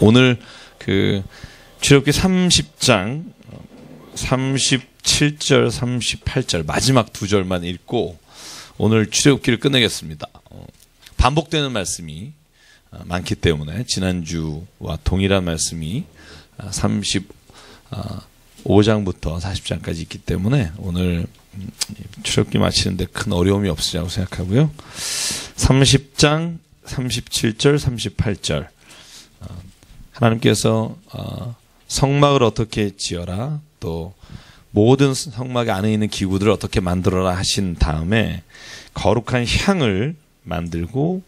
오늘 그 출애굽기 30장 37절 38절 마지막 두 절만 읽고 오늘 출애굽기를 끝내겠습니다. 반복되는 말씀이 많기 때문에 지난주와 동일한 말씀이 35장부터 40장까지 있기 때문에 오늘 출애굽기 마치는데 큰 어려움이 없으리라고 생각하고요. 30장 37절 38절 하나님께서 성막을 어떻게 지어라, 또 모든 성막 안에 있는 기구들을 어떻게 만들어라 하신 다음에 거룩한 향을 만들고,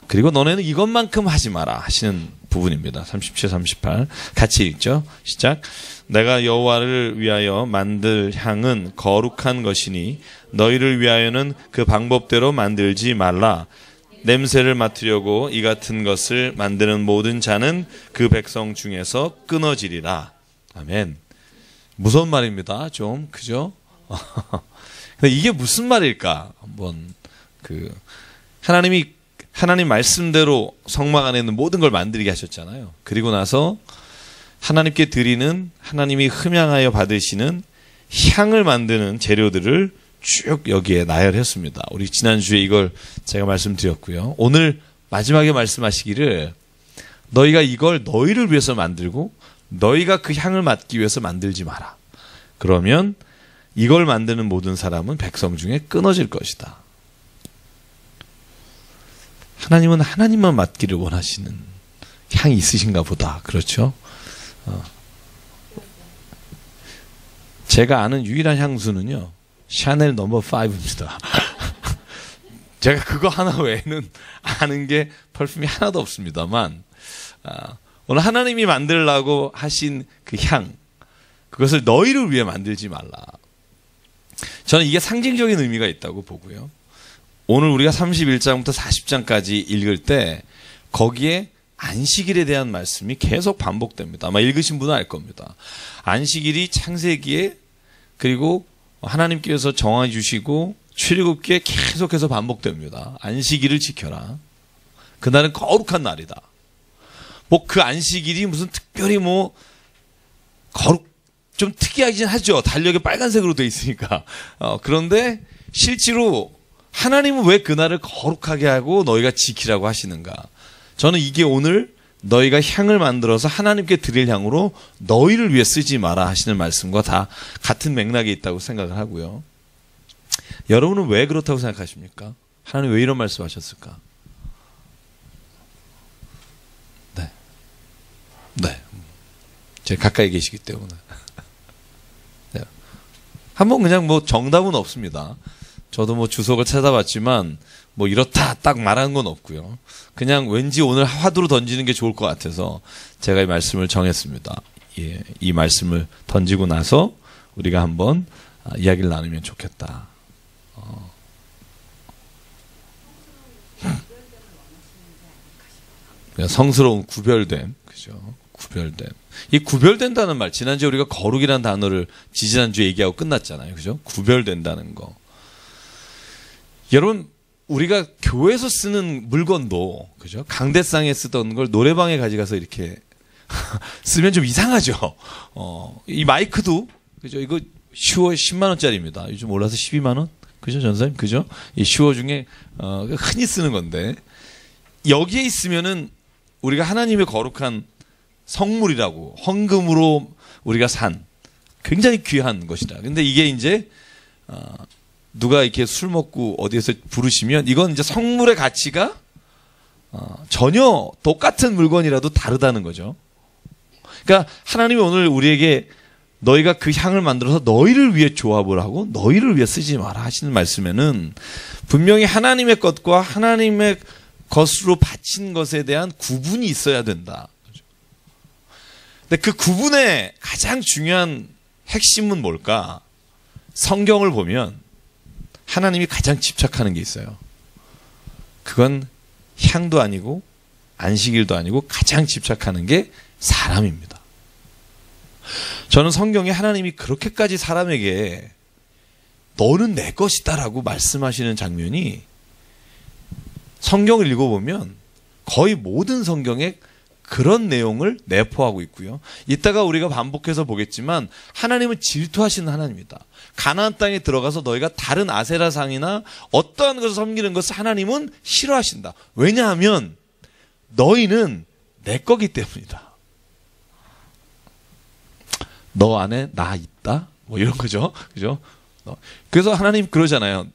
그리고 너네는 이것만큼 하지 마라 하시는 부분입니다. 37, 38 같이 읽죠. 시작. 내가 여호와를 위하여 만들 향은 거룩한 것이니 너희를 위하여는 그 방법대로 만들지 말라. 냄새를 맡으려고 이 같은 것을 만드는 모든 자는 그 백성 중에서 끊어지리라. 아멘. 무서운 말입니다. 좀 그죠? 근데 이게 무슨 말일까? 한번 하나님 말씀대로 성막 안에 있는 모든 걸 만들게 하셨잖아요. 그리고 나서 하나님께 드리는, 하나님이 흠향하여 받으시는 향을 만드는 재료들을 쭉 여기에 나열했습니다. 우리 지난주에 이걸 제가 말씀드렸고요. 오늘 마지막에 말씀하시기를 너희가 이걸 너희를 위해서 만들고 너희가 그 향을 맡기 위해서 만들지 마라. 그러면 이걸 만드는 모든 사람은 백성 중에 끊어질 것이다. 하나님은 하나님만 맡기를 원하시는 향이 있으신가 보다. 그렇죠? 제가 아는 유일한 향수는요, 샤넬 넘버 5입니다. 제가 그거 하나 외에는 아는 게 펄퓸이 하나도 없습니다만, 오늘 하나님이 만들라고 하신 그 향, 그것을 너희를 위해 만들지 말라. 저는 이게 상징적인 의미가 있다고 보고요. 오늘 우리가 31장부터 40장까지 읽을 때 거기에 안식일에 대한 말씀이 계속 반복됩니다. 아마 읽으신 분은 알 겁니다. 안식일이 창세기에, 그리고 하나님께서 정해 주시고 출애굽기에 계속해서 반복됩니다. 안식일을 지켜라. 그날은 거룩한 날이다. 그 안식일이 무슨 특별히 좀 특이하긴 하죠. 달력에 빨간색으로 돼 있으니까. 그런데 실제로 하나님은 왜 그날을 거룩하게 하고 너희가 지키라고 하시는가? 저는 이게 오늘 너희가 향을 만들어서 하나님께 드릴 향으로 너희를 위해 쓰지 마라 하시는 말씀과 다 같은 맥락에 있다고 생각을 하고요. 여러분은 왜 그렇다고 생각하십니까? 하나님 왜 이런 말씀 하셨을까? 네. 제가 가까이 계시기 때문에. 네. 한번 그냥 정답은 없습니다. 저도 주석을 찾아봤지만 이렇다 딱 말하는 건 없고요. 그냥 왠지 오늘 화두로 던지는 게 좋을 것 같아서 제가 이 말씀을 정했습니다. 예, 이 말씀을 던지고 나서 우리가 한번 이야기를 나누면 좋겠다. 성스러운 구별됨, 그죠? 구별됨. 이 구별된다는 말, 지난주에 우리가 거룩이라는 단어를 지지난주에 얘기하고 끝났잖아요. 그죠? 구별된다는 거. 여러분, 우리가 교회에서 쓰는 물건도, 그죠? 강대상에 쓰던 걸 노래방에 가져가서 이렇게 쓰면 좀 이상하죠? 이 마이크도, 그죠? 이거 슈어 10만원짜리입니다. 요즘 올라서 12만원? 그죠, 전사님? 그죠? 이 슈어 중에, 흔히 쓰는 건데, 여기에 있으면은 우리가 하나님의 거룩한 성물이라고, 헌금으로 우리가 산 굉장히 귀한 것이다. 근데 이게 이제, 누가 이렇게 술 먹고 어디에서 부르시면 이건 이제 성물의 가치가 전혀 똑같은 물건이라도 다르다는 거죠. 그러니까 하나님이 오늘 우리에게 너희가 그 향을 만들어서 너희를 위해 조합을 하고 너희를 위해 쓰지 마라 하시는 말씀에는 분명히 하나님의 것과 하나님의 것으로 바친 것에 대한 구분이 있어야 된다. 근데 그 구분의 가장 중요한 핵심은 뭘까? 성경을 보면 하나님이 가장 집착하는 게 있어요. 그건 향도 아니고 안식일도 아니고 가장 집착하는 게 사람입니다. 저는 성경에 하나님이 그렇게까지 사람에게 너는 내 것이다라고 말씀하시는 장면이 성경을 읽어보면 거의 모든 성경에 그런 내용을 내포하고 있고요. 이따가 우리가 반복해서 보겠지만 하나님은 질투하시는 하나님이다. 가나안 땅에 들어가서 너희가 다른 아세라상이나 어떠한 것을 섬기는 것을 하나님은 싫어하신다. 왜냐하면 너희는 내 거기 때문이다. 너 안에 나 있다? 뭐 이런 거죠. 그죠? 그래서 하나님 그러잖아요.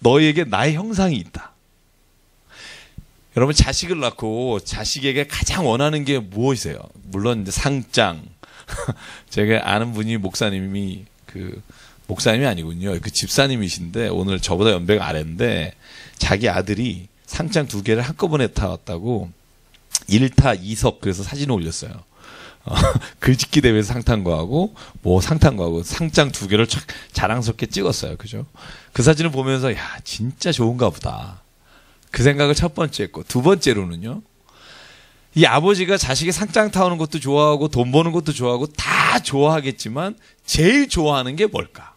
너희에게 나의 형상이 있다. 여러분 자식을 낳고 자식에게 가장 원하는 게 무엇이세요? 물론 이제 상장. 제가 아는 분이 목사님이 목사님이 아니군요. 그 집사님이신데 오늘 저보다 연배가 아래인데 자기 아들이 상장 2개를 한꺼번에 타왔다고 1타 2석 그래서 사진을 올렸어요. 글짓기 대회에서 상탄 거하고 뭐 상탄 거하고 상장 2개를 촥 자랑스럽게 찍었어요. 그죠? 그 사진을 보면서 야 진짜 좋은가 보다. 그 생각을 첫 번째 했고 두 번째로는요. 이 아버지가 자식이 상장 타오는 것도 좋아하고 돈 버는 것도 좋아하고 다 좋아하겠지만 제일 좋아하는 게 뭘까?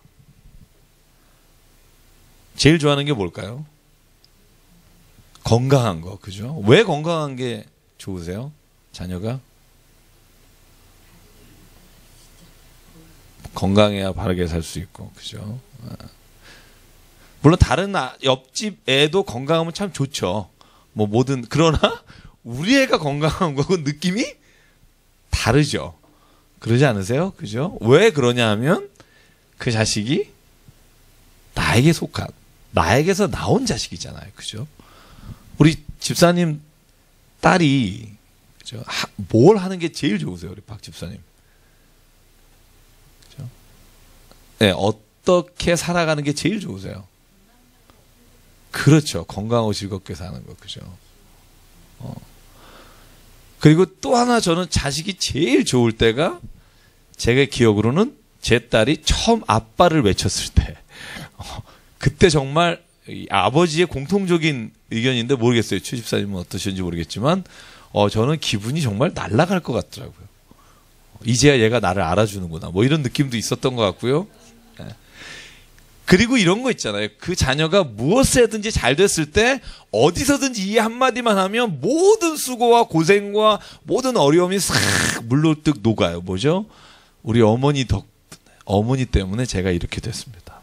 제일 좋아하는 게 뭘까요? 건강한 거. 그죠? 왜 건강한 게 좋으세요? 자녀가? 건강해야 바르게 살 수 있고. 그죠? 물론 다른 옆집 애도 건강하면 참 좋죠. 뭐 뭐든 그러나 우리 애가 건강한 거고 느낌이 다르죠. 그러지 않으세요? 그죠? 왜 그러냐 하면 그 자식이 나에게 속한 나에게서 나온 자식이잖아요. 그죠? 우리 집사님 딸이 그죠? 뭘 하는 게 제일 좋으세요? 우리 박 집사님. 그죠? 네, 어떻게 살아가는 게 제일 좋으세요? 그렇죠. 건강하고 즐겁게 사는 거. 그죠? 그리고 또 하나 저는 자식이 제일 좋을 때가 제가 기억으로는 제 딸이 처음 아빠를 외쳤을 때. 그때 정말 아버지의 공통적인 의견인데 모르겠어요. 최 집사님은 어떠신지 모르겠지만 저는 기분이 정말 날아갈 것 같더라고요. 이제야 얘가 나를 알아주는구나. 뭐 이런 느낌도 있었던 것 같고요. 그리고 이런 거 있잖아요. 그 자녀가 무엇을 해든지 잘 됐을 때 어디서든지 이 한마디만 하면 모든 수고와 고생과 모든 어려움이 싹 물로뜩 녹아요. 뭐죠? 우리 어머니 어머니 때문에 제가 이렇게 됐습니다.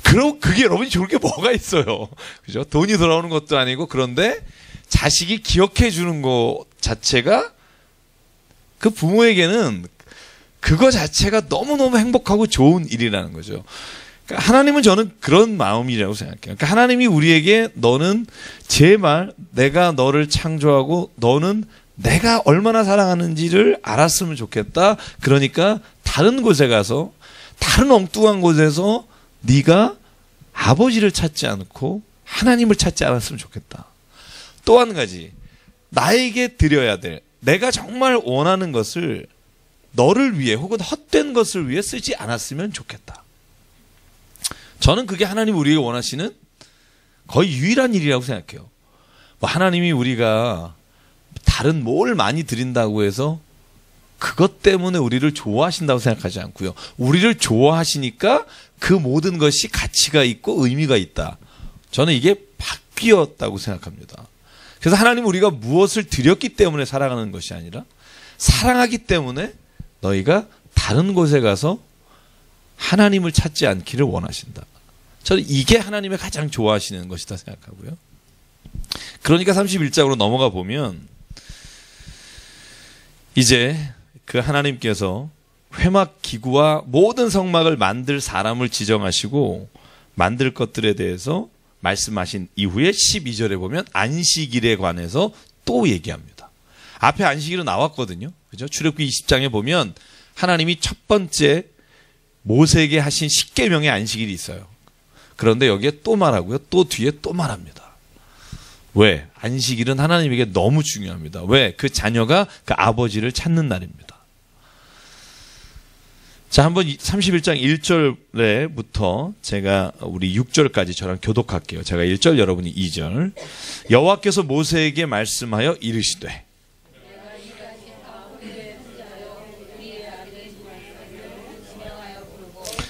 그럼 그게 여러분이 좋을 게 뭐가 있어요. 그죠? 돈이 돌아오는 것도 아니고 그런데 자식이 기억해 주는 것 자체가 그 부모에게는 그거 자체가 너무너무 행복하고 좋은 일이라는 거죠. 그러니까 하나님은 저는 그런 마음이라고 생각해요. 그러니까 하나님이 우리에게 너는 제발 내가 너를 창조하고 너는 내가 얼마나 사랑하는지를 알았으면 좋겠다. 그러니까 다른 곳에 가서 다른 엉뚱한 곳에서 네가 아버지를 찾지 않고 하나님을 찾지 않았으면 좋겠다. 또 한 가지 나에게 드려야 될 내가 정말 원하는 것을 너를 위해 혹은 헛된 것을 위해 쓰지 않았으면 좋겠다. 저는 그게 하나님 우리에게 원하시는 거의 유일한 일이라고 생각해요. 뭐 하나님이 우리가 다른 뭘 많이 드린다고 해서 그것 때문에 우리를 좋아하신다고 생각하지 않고요. 우리를 좋아하시니까 그 모든 것이 가치가 있고 의미가 있다. 저는 이게 바뀌었다고 생각합니다. 그래서 하나님 우리가 무엇을 드렸기 때문에 살아가는 것이 아니라 사랑하기 때문에 너희가 다른 곳에 가서 하나님을 찾지 않기를 원하신다. 저는 이게 하나님의 가장 좋아하시는 것이다 생각하고요. 그러니까 31장으로 넘어가 보면 이제 그 하나님께서 회막 기구와 모든 성막을 만들 사람을 지정하시고 만들 것들에 대해서 말씀하신 이후에 12절에 보면 안식일에 관해서 또 얘기합니다. 앞에 안식일은 나왔거든요. 그죠? 출애굽기 20장에 보면 하나님이 첫 번째 모세에게 하신 십계명의 안식일이 있어요. 그런데 여기에 또 말하고요. 또 뒤에 또 말합니다. 왜? 안식일은 하나님에게 너무 중요합니다. 왜? 그 자녀가 그 아버지를 찾는 날입니다. 자, 한번 31장 1절에부터 제가 우리 6절까지 저랑 교독할게요. 제가 1절, 여러분이 2절. 여호와께서 모세에게 말씀하여 이르시되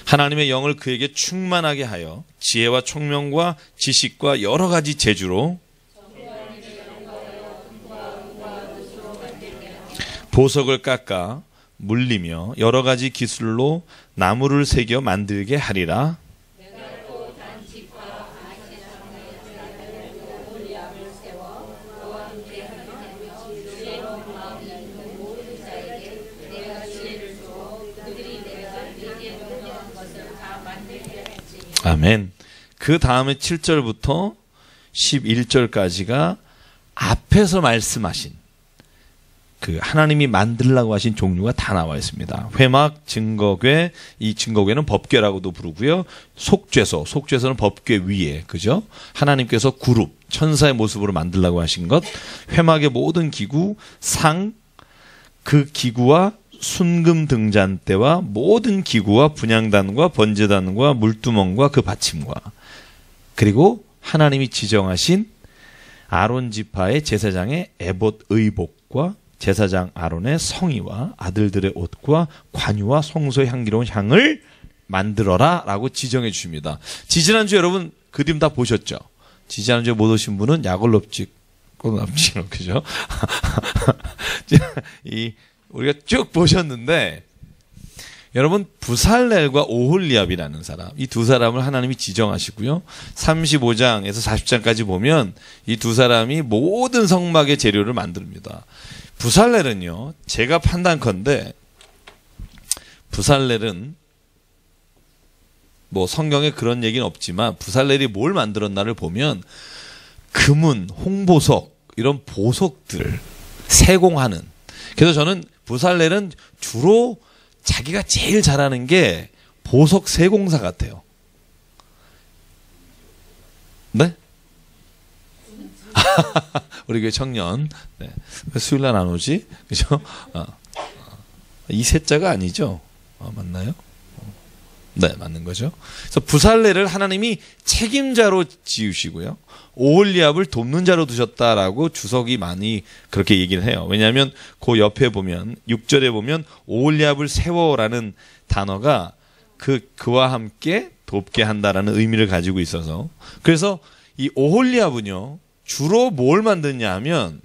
하나님의 영을 그에게 충만하게 하여 지혜와 총명과 지식과 여러 가지 재주로 보석을 깎아 물리며 여러 가지 기술로 나무를 새겨 만들게 하리라. 아멘. 그 다음에 7절부터 11절까지가 앞에서 말씀하신 그 하나님이 만들라고 하신 종류가 다 나와 있습니다. 회막, 증거궤, 이 증거궤는 법궤라고도 부르고요. 속죄소, 속죄소는 법궤 위에, 그죠? 하나님께서 그룹, 천사의 모습으로 만들라고 하신 것, 회막의 모든 기구, 상, 그 기구와 순금 등잔대와 모든 기구와 분향단과 번제단과 물두멍과 그 받침과, 그리고 하나님이 지정하신 아론 지파의 제사장의 에봇 의복과 제사장 아론의 성의와 아들들의 옷과 관유와 성소의 향기로운 향을 만들어라 라고 지정해 주십니다. 지지난주 여러분 그림 다 보셨죠? 지지난주에 못 오신 분은 약올롭지 꼬납지로, 그죠? 우리가 쭉 보셨는데, 여러분 부살렐과 오홀리압이라는 사람, 이 두 사람을 하나님이 지정하시고요. 35장에서 40장까지 보면 이 두 사람이 모든 성막의 재료를 만듭니다. 부살렐은요, 제가 판단컨대 부살렐은 뭐 성경에 그런 얘기는 없지만 부살렐이 뭘 만들었나를 보면 금은, 홍보석, 이런 보석들 세공하는, 그래서 저는 부살렐은 주로 자기가 제일 잘하는 게 보석 세공사 같아요. 네? 우리 교회 청년. 네. 수요일날 안 오지? 그죠? 이셋자가 아니죠? 맞나요? 네, 맞는 거죠. 그래서 부살렐을 하나님이 책임자로 지으시고요. 오홀리압을 돕는 자로 두셨다라고 주석이 많이 그렇게 얘기를 해요. 왜냐하면 그 옆에 보면 6절에 보면 오홀리압을 세워라는 단어가 그와 함께 돕게 한다라는 의미를 가지고 있어서, 그래서 이 오홀리압은요 주로 뭘 만드냐 하면,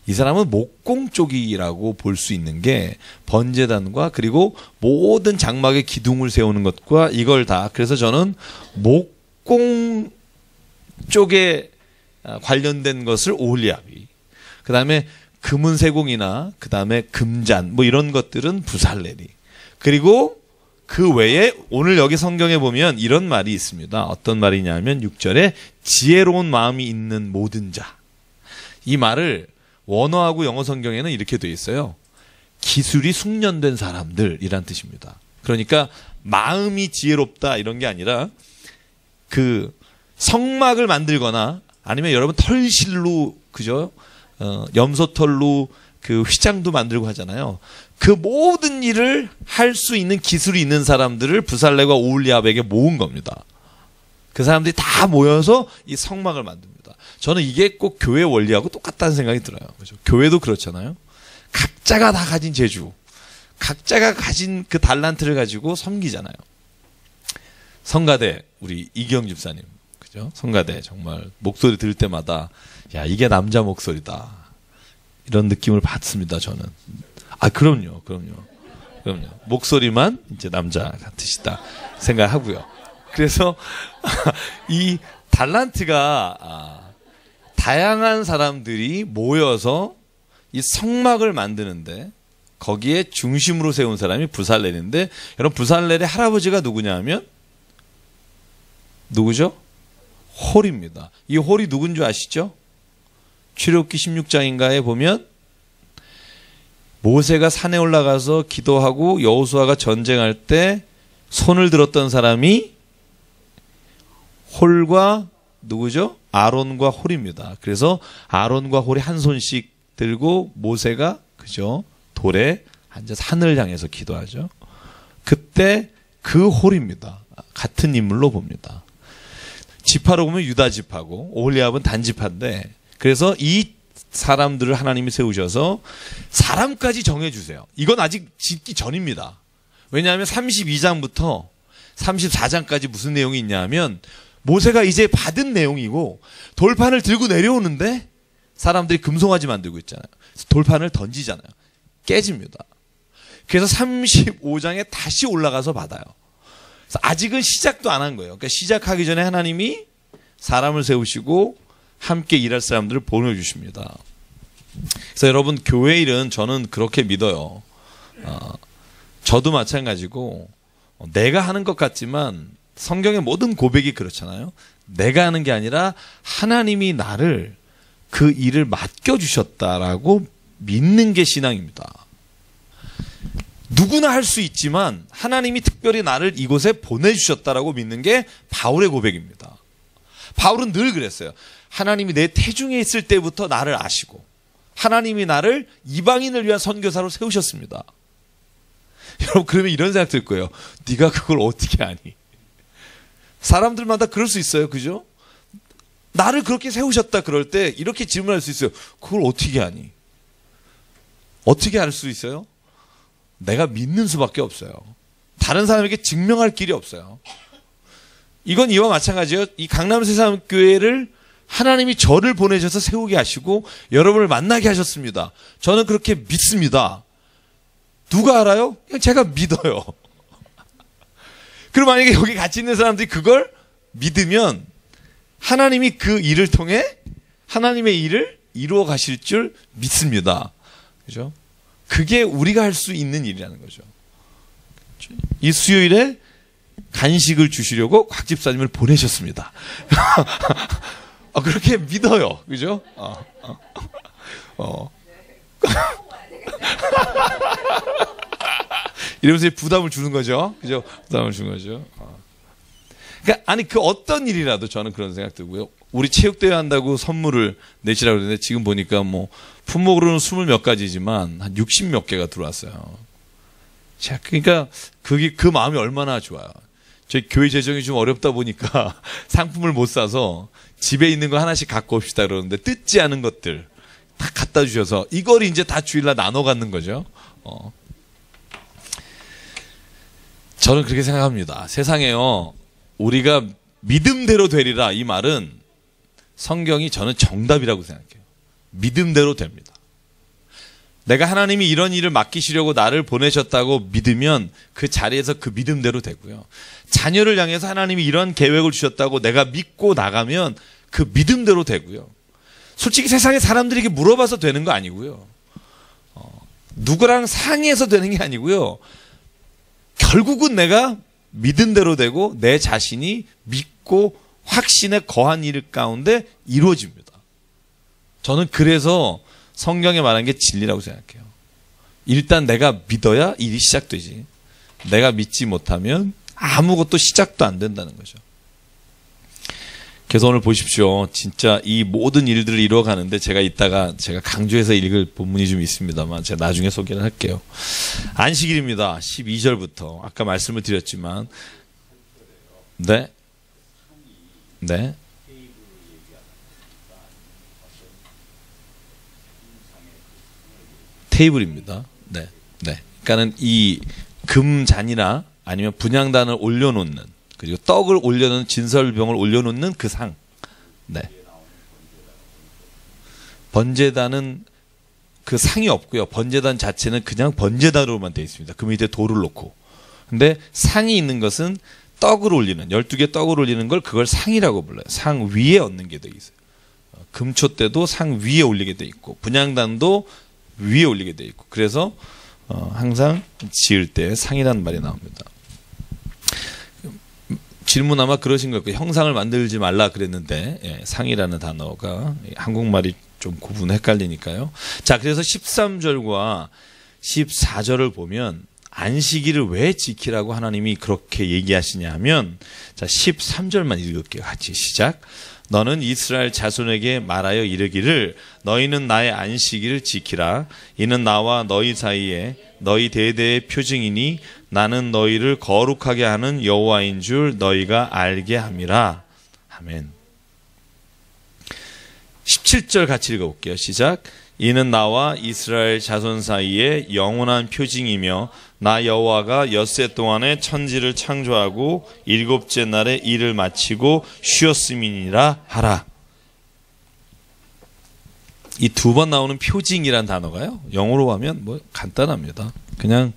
이 사람은 목공 쪽이라고 볼 수 있는 게 번제단과 그리고 모든 장막의 기둥을 세우는 것과 이걸 다, 그래서 저는 목공 쪽에 관련된 것을 오홀리압이, 그 다음에 금은 세공이나 그 다음에 금잔 뭐 이런 것들은 부살렐이, 그리고 그 외에 오늘 여기 성경에 보면 이런 말이 있습니다. 어떤 말이냐면 6절에 지혜로운 마음이 있는 모든 자, 이 말을 원어하고 영어 성경에는 이렇게 돼 있어요. 기술이 숙련된 사람들이란 뜻입니다. 그러니까 마음이 지혜롭다 이런 게 아니라 그 성막을 만들거나 아니면 여러분 털실로, 그죠? 염소털로 그 휘장도 만들고 하잖아요. 그 모든 일을 할 수 있는 기술이 있는 사람들을 부살렐과 오홀리압에게 모은 겁니다. 그 사람들이 다 모여서 이 성막을 만듭니다. 저는 이게 꼭 교회 원리하고 똑같다는 생각이 들어요. 그죠? 교회도 그렇잖아요. 각자가 다 가진 재주, 각자가 가진 그 달란트를 가지고 섬기잖아요. 성가대 우리 이경 집사님, 그죠? 성가대 정말 목소리 들을 때마다 야, 이게 남자 목소리다, 이런 느낌을 받습니다. 저는. 그럼요. 목소리만 이제 남자 같으시다 생각하고요. 그래서 이 달란트가 다양한 사람들이 모여서 이 성막을 만드는데 거기에 중심으로 세운 사람이 부살렐인데, 여러분 부살렐의 할아버지가 누구냐 하면 누구죠? 홀입니다. 이 홀이 누군 줄 아시죠? 출애굽기 16장인가에 보면 모세가 산에 올라가서 기도하고 여호수아가 전쟁할 때 손을 들었던 사람이 홀과 누구죠? 아론과 홀입니다. 그래서 아론과 홀이 한 손씩 들고 모세가, 그죠? 돌에 앉아서 하늘을 향해서 기도하죠. 그때 그 홀입니다. 같은 인물로 봅니다. 지파로 보면 유다 지파고 오홀리압은 단 지파인데, 그래서 이 사람들을 하나님이 세우셔서 사람까지 정해주세요. 이건 아직 짓기 전입니다. 왜냐하면 32장부터 34장까지 무슨 내용이 있냐 하면 모세가 이제 받은 내용이고 돌판을 들고 내려오는데 사람들이 금송아지 만들고 있잖아요. 돌판을 던지잖아요. 깨집니다. 그래서 35장에 다시 올라가서 받아요. 그래서 아직은 시작도 안 한 거예요. 그러니까 시작하기 전에 하나님이 사람을 세우시고 함께 일할 사람들을 보내주십니다. 그래서 여러분, 교회 일은 저는 그렇게 믿어요. 저도 마찬가지고 내가 하는 것 같지만 성경의 모든 고백이 그렇잖아요. 내가 하는 게 아니라 하나님이 나를 그 일을 맡겨주셨다라고 믿는 게 신앙입니다. 누구나 할 수 있지만 하나님이 특별히 나를 이곳에 보내주셨다라고 믿는 게 바울의 고백입니다. 바울은 늘 그랬어요. 하나님이 내 태중에 있을 때부터 나를 아시고 하나님이 나를 이방인을 위한 선교사로 세우셨습니다. 여러분, 그러면 이런 생각 들 거예요. 네가 그걸 어떻게 아니? 사람들마다 그럴 수 있어요. 그죠? 나를 그렇게 세우셨다 그럴 때 이렇게 질문할 수 있어요. 그걸 어떻게 아니? 어떻게 알 수 있어요? 내가 믿는 수밖에 없어요. 다른 사람에게 증명할 길이 없어요. 이건 이와 마찬가지예요. 이 강남 새삼교회를 하나님이 저를 보내셔서 세우게 하시고 여러분을 만나게 하셨습니다. 저는 그렇게 믿습니다. 누가 알아요? 그냥 제가 믿어요. 그럼 만약에 여기 같이 있는 사람들이 그걸 믿으면 하나님이 그 일을 통해 하나님의 일을 이루어 가실 줄 믿습니다. 그죠? 그게 우리가 할 수 있는 일이라는 거죠. 이 수요일에 간식을 주시려고 곽 집사님을 보내셨습니다. 그렇게 믿어요. 그죠? 이러면서 부담을 주는 거죠. 그죠? 부담을 주는 거죠. 그러니까, 아니, 그 어떤 일이라도 저는 그런 생각 들고요. 우리 체육대회 한다고 선물을 내시라고 그러는데 지금 보니까 뭐, 품목으로는 20 몇 가지지만 한 60 몇 개가 들어왔어요. 자, 그러니까 그 마음이 얼마나 좋아요. 저희 교회 재정이 좀 어렵다 보니까 상품을 못 사서 집에 있는 거 하나씩 갖고 옵시다 그러는데 뜯지 않은 것들 다 갖다 주셔서 이걸 이제 다 주일날 나눠 갖는 거죠. 저는 그렇게 생각합니다. 세상에요, 우리가 믿음대로 되리라, 이 말은 성경이 저는 정답이라고 생각해요. 믿음대로 됩니다. 내가 하나님이 이런 일을 맡기시려고 나를 보내셨다고 믿으면 그 자리에서 그 믿음대로 되고요. 자녀를 향해서 하나님이 이런 계획을 주셨다고 내가 믿고 나가면 그 믿음대로 되고요. 솔직히 세상에 사람들에게 물어봐서 되는 거 아니고요. 누구랑 상의해서 되는 게 아니고요. 결국은 내가 믿은 대로 되고 내 자신이 믿고 확신에 거한 일 가운데 이루어집니다. 저는 그래서 성경에 말한 게 진리라고 생각해요. 일단 내가 믿어야 일이 시작되지. 내가 믿지 못하면 아무것도 시작도 안 된다는 거죠. 그래서 오늘 보십시오. 진짜 이 모든 일들을 이루어가는데 제가 강조해서 읽을 본문이 좀 있습니다만 제가 나중에 소개를 할게요. 안식일입니다. 12절부터 아까 말씀을 드렸지만 네. 테이블입니다. 네. 그러니까는 이 금잔이나 아니면 분향단을 올려놓는, 그리고 떡을 올려놓는, 진설병을 올려놓는 그 상. 네. 번제단은 그 상이 없고요. 번제단 자체는 그냥 번제단으로만 되어 있습니다. 그 밑에 돌을 놓고. 근데 상이 있는 것은 떡을 올리는, 12개 떡을 올리는 걸 그걸 상이라고 불러요. 상 위에 얹는 게 되어 있어요. 금초 때도 상 위에 올리게 되어 있고, 분향단도 위에 올리게 되어 있고. 그래서 항상 지을 때 상이라는 말이 나옵니다. 질문 아마 그러신 거예요. 형상을 만들지 말라 그랬는데 상이라는 단어가 한국말이 좀 구분 헷갈리니까요. 자, 그래서 13절과 14절을 보면 안식일을 왜 지키라고 하나님이 그렇게 얘기하시냐 하면, 자, 13절만 읽을게요. 같이 시작. 너는 이스라엘 자손에게 말하여 이르기를 너희는 나의 안식일을 지키라. 이는 나와 너희 사이에 너희 대대의 표징이니 나는 너희를 거룩하게 하는 여호와인 줄 너희가 알게 함이라. 아멘. 17절 같이 읽어볼게요. 시작. 이는 나와 이스라엘 자손 사이에 영원한 표징이며 나 여호와가 엿새 동안에 천지를 창조하고 일곱째 날에 일을 마치고 쉬었음이니라 하라. 이 두 번 나오는 표징이란 단어가요. 영어로 하면 뭐 간단합니다. 그냥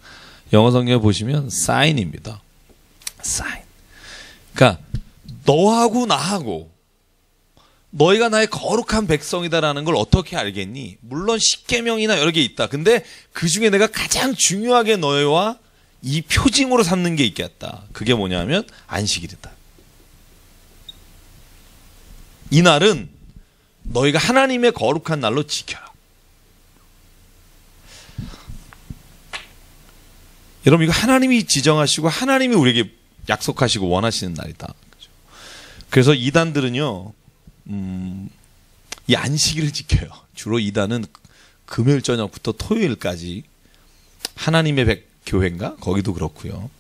영어 성경에 보시면 sign입니다. sign. 그러니까 너하고 나하고 너희가 나의 거룩한 백성이다라는 걸 어떻게 알겠니? 물론 십계명이나 여러 개 있다. 근데 그 중에 내가 가장 중요하게 너희와 이 표징으로 삼는 게 있겠다. 그게 뭐냐면 안식일이다. 이 날은 너희가 하나님의 거룩한 날로 지켜라. 여러분, 이거 하나님이 지정하시고 하나님이 우리에게 약속하시고 원하시는 날이다. 그래서 이단들은요, 이 안식일을 지켜요. 주로 이단은 금요일 저녁부터 토요일까지 하나님의 교회인가? 거기도 그렇고요.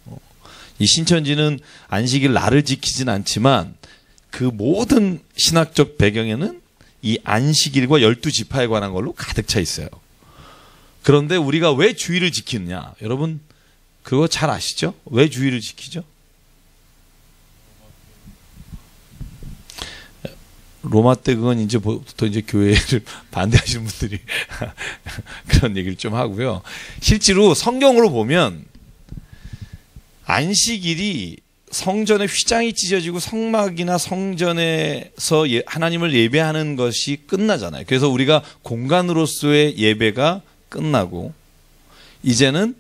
이 신천지는 안식일 날을 지키진 않지만 그 모든 신학적 배경에는 이 안식일과 12지파에 관한 걸로 가득 차 있어요. 그런데 우리가 왜 주일을 지키느냐? 여러분, 그거 잘 아시죠? 왜 주일을 지키죠? 로마 때 그건 이제 보통 이제 교회를 반대하시는 분들이 그런 얘기를 좀 하고요. 실제로 성경으로 보면 안식일이 성전에 휘장이 찢어지고 성막이나 성전에서 하나님을 예배하는 것이 끝나잖아요. 그래서 우리가 공간으로서의 예배가 끝나고 이제는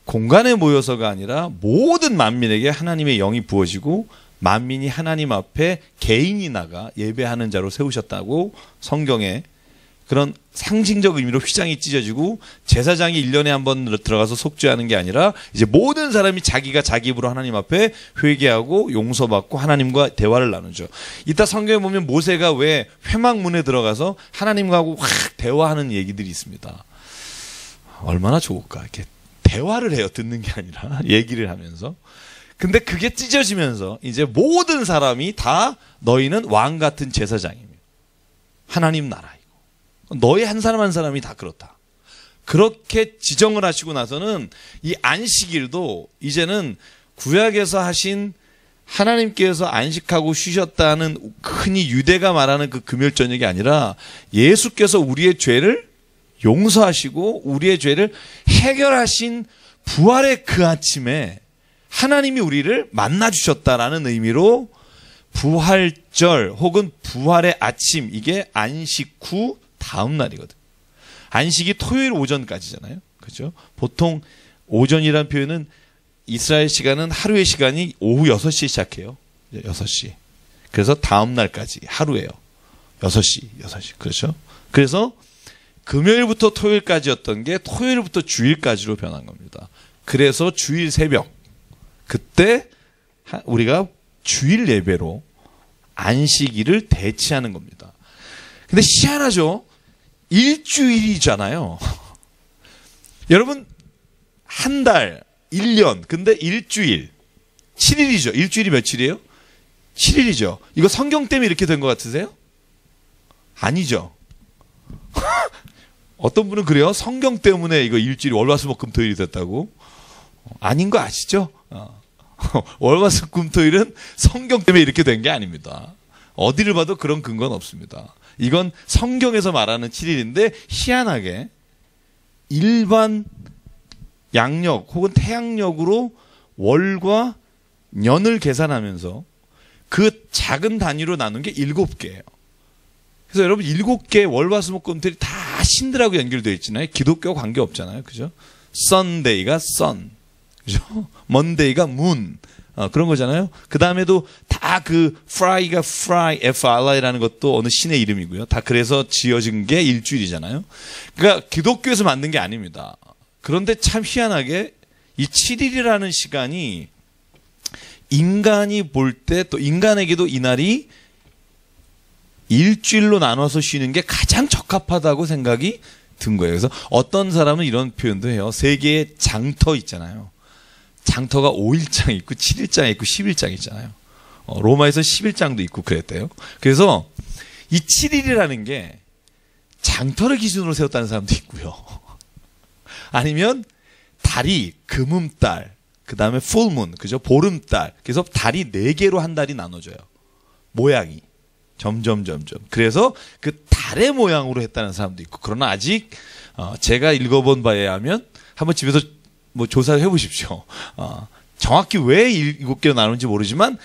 공간에 모여서가 아니라 모든 만민에게 하나님의 영이 부어지고 만민이 하나님 앞에 개인이 나가 예배하는 자로 세우셨다고 성경에 그런 상징적 의미로 휘장이 찢어지고 제사장이 1년에 한 번 들어가서 속죄하는 게 아니라 이제 모든 사람이 자기가 자기 입으로 하나님 앞에 회개하고 용서받고 하나님과 대화를 나누죠. 이따 성경에 보면 모세가 왜 회막문에 들어가서 하나님과 하고 확 대화하는 얘기들이 있습니다. 얼마나 좋을까. 이렇게 대화를 해요. 듣는 게 아니라 얘기를 하면서. 근데 그게 찢어지면서 이제 모든 사람이 다 너희는 왕 같은 제사장이며 하나님 나라이고 너희 한 사람 한 사람이 다 그렇다. 그렇게 지정을 하시고 나서는 이 안식일도 이제는 구약에서 하신 하나님께서 안식하고 쉬셨다는 흔히 유대가 말하는 그 금요일 저녁이 아니라 예수께서 우리의 죄를 용서하시고 우리의 죄를 해결하신 부활의 그 아침에 하나님이 우리를 만나주셨다라는 의미로 부활절 혹은 부활의 아침, 이게 안식 후 다음 날이거든. 안식이 토요일 오전까지잖아요. 그렇죠? 보통 오전이란 표현은 이스라엘 시간은 하루의 시간이 오후 6시에 시작해요. 6시. 그래서 다음 날까지 하루예요. 6시. 그렇죠? 그래서 금요일부터 토요일까지였던 게 토요일부터 주일까지로 변한 겁니다. 그래서 주일 새벽. 그때 우리가 주일 예배로 안식일을 대체하는 겁니다. 근데 희한하죠? 일주일이잖아요. 여러분, 한 달, 1년, 근데 일주일, 7일이죠. 일주일이 며칠이에요? 7일이죠. 이거 성경 때문에 이렇게 된 것 같으세요? 아니죠. 어떤 분은 그래요. 성경 때문에 이거 일주일이 월화수목금토일이 됐다고. 아닌 거 아시죠? 월화수목금토일은 성경 때문에 이렇게 된 게 아닙니다. 어디를 봐도 그런 근거는 없습니다. 이건 성경에서 말하는 7일인데 희한하게 일반 양력 혹은 태양력으로 월과 년을 계산하면서 그 작은 단위로 나눈 게 7개예요. 그래서 여러분 7개 월화수목금토일이 다 신들하고 연결되어 있잖아요. 기독교 관계 없잖아요. 그죠? Sunday가 sun, 그죠? Monday가 moon, 그런 거잖아요. 그 다음에도 다 그 Fry가 Fry, F-R-I라는 것도 어느 신의 이름이고요. 다 그래서 지어진 게 일주일이잖아요. 그러니까 기독교에서 만든 게 아닙니다. 그런데 참 희한하게 이 7일이라는 시간이 인간이 볼 때 또 인간에게도 이 날이 일주일로 나눠서 쉬는 게 가장 적합하다고 생각이 든 거예요. 그래서 어떤 사람은 이런 표현도 해요. 세계에 장터 있잖아요. 장터가 5일장 있고 7일장 있고 10일장 있잖아요. 로마에서 10일장도 있고 그랬대요. 그래서 이 7일이라는 게 장터를 기준으로 세웠다는 사람도 있고요. 아니면 달이 금음달, 그 다음에 풀문, 그죠? 보름달. 그래서 달이 4개로 한 달이 나눠져요. 모양이. 점점. 그래서 그 달의 모양으로 했다는 사람도 있고, 그러나 아직 제가 읽어본 바에 하면 한번 집에서 뭐 조사를 해보십시오. 정확히 왜 7개로 나누는지 모르지만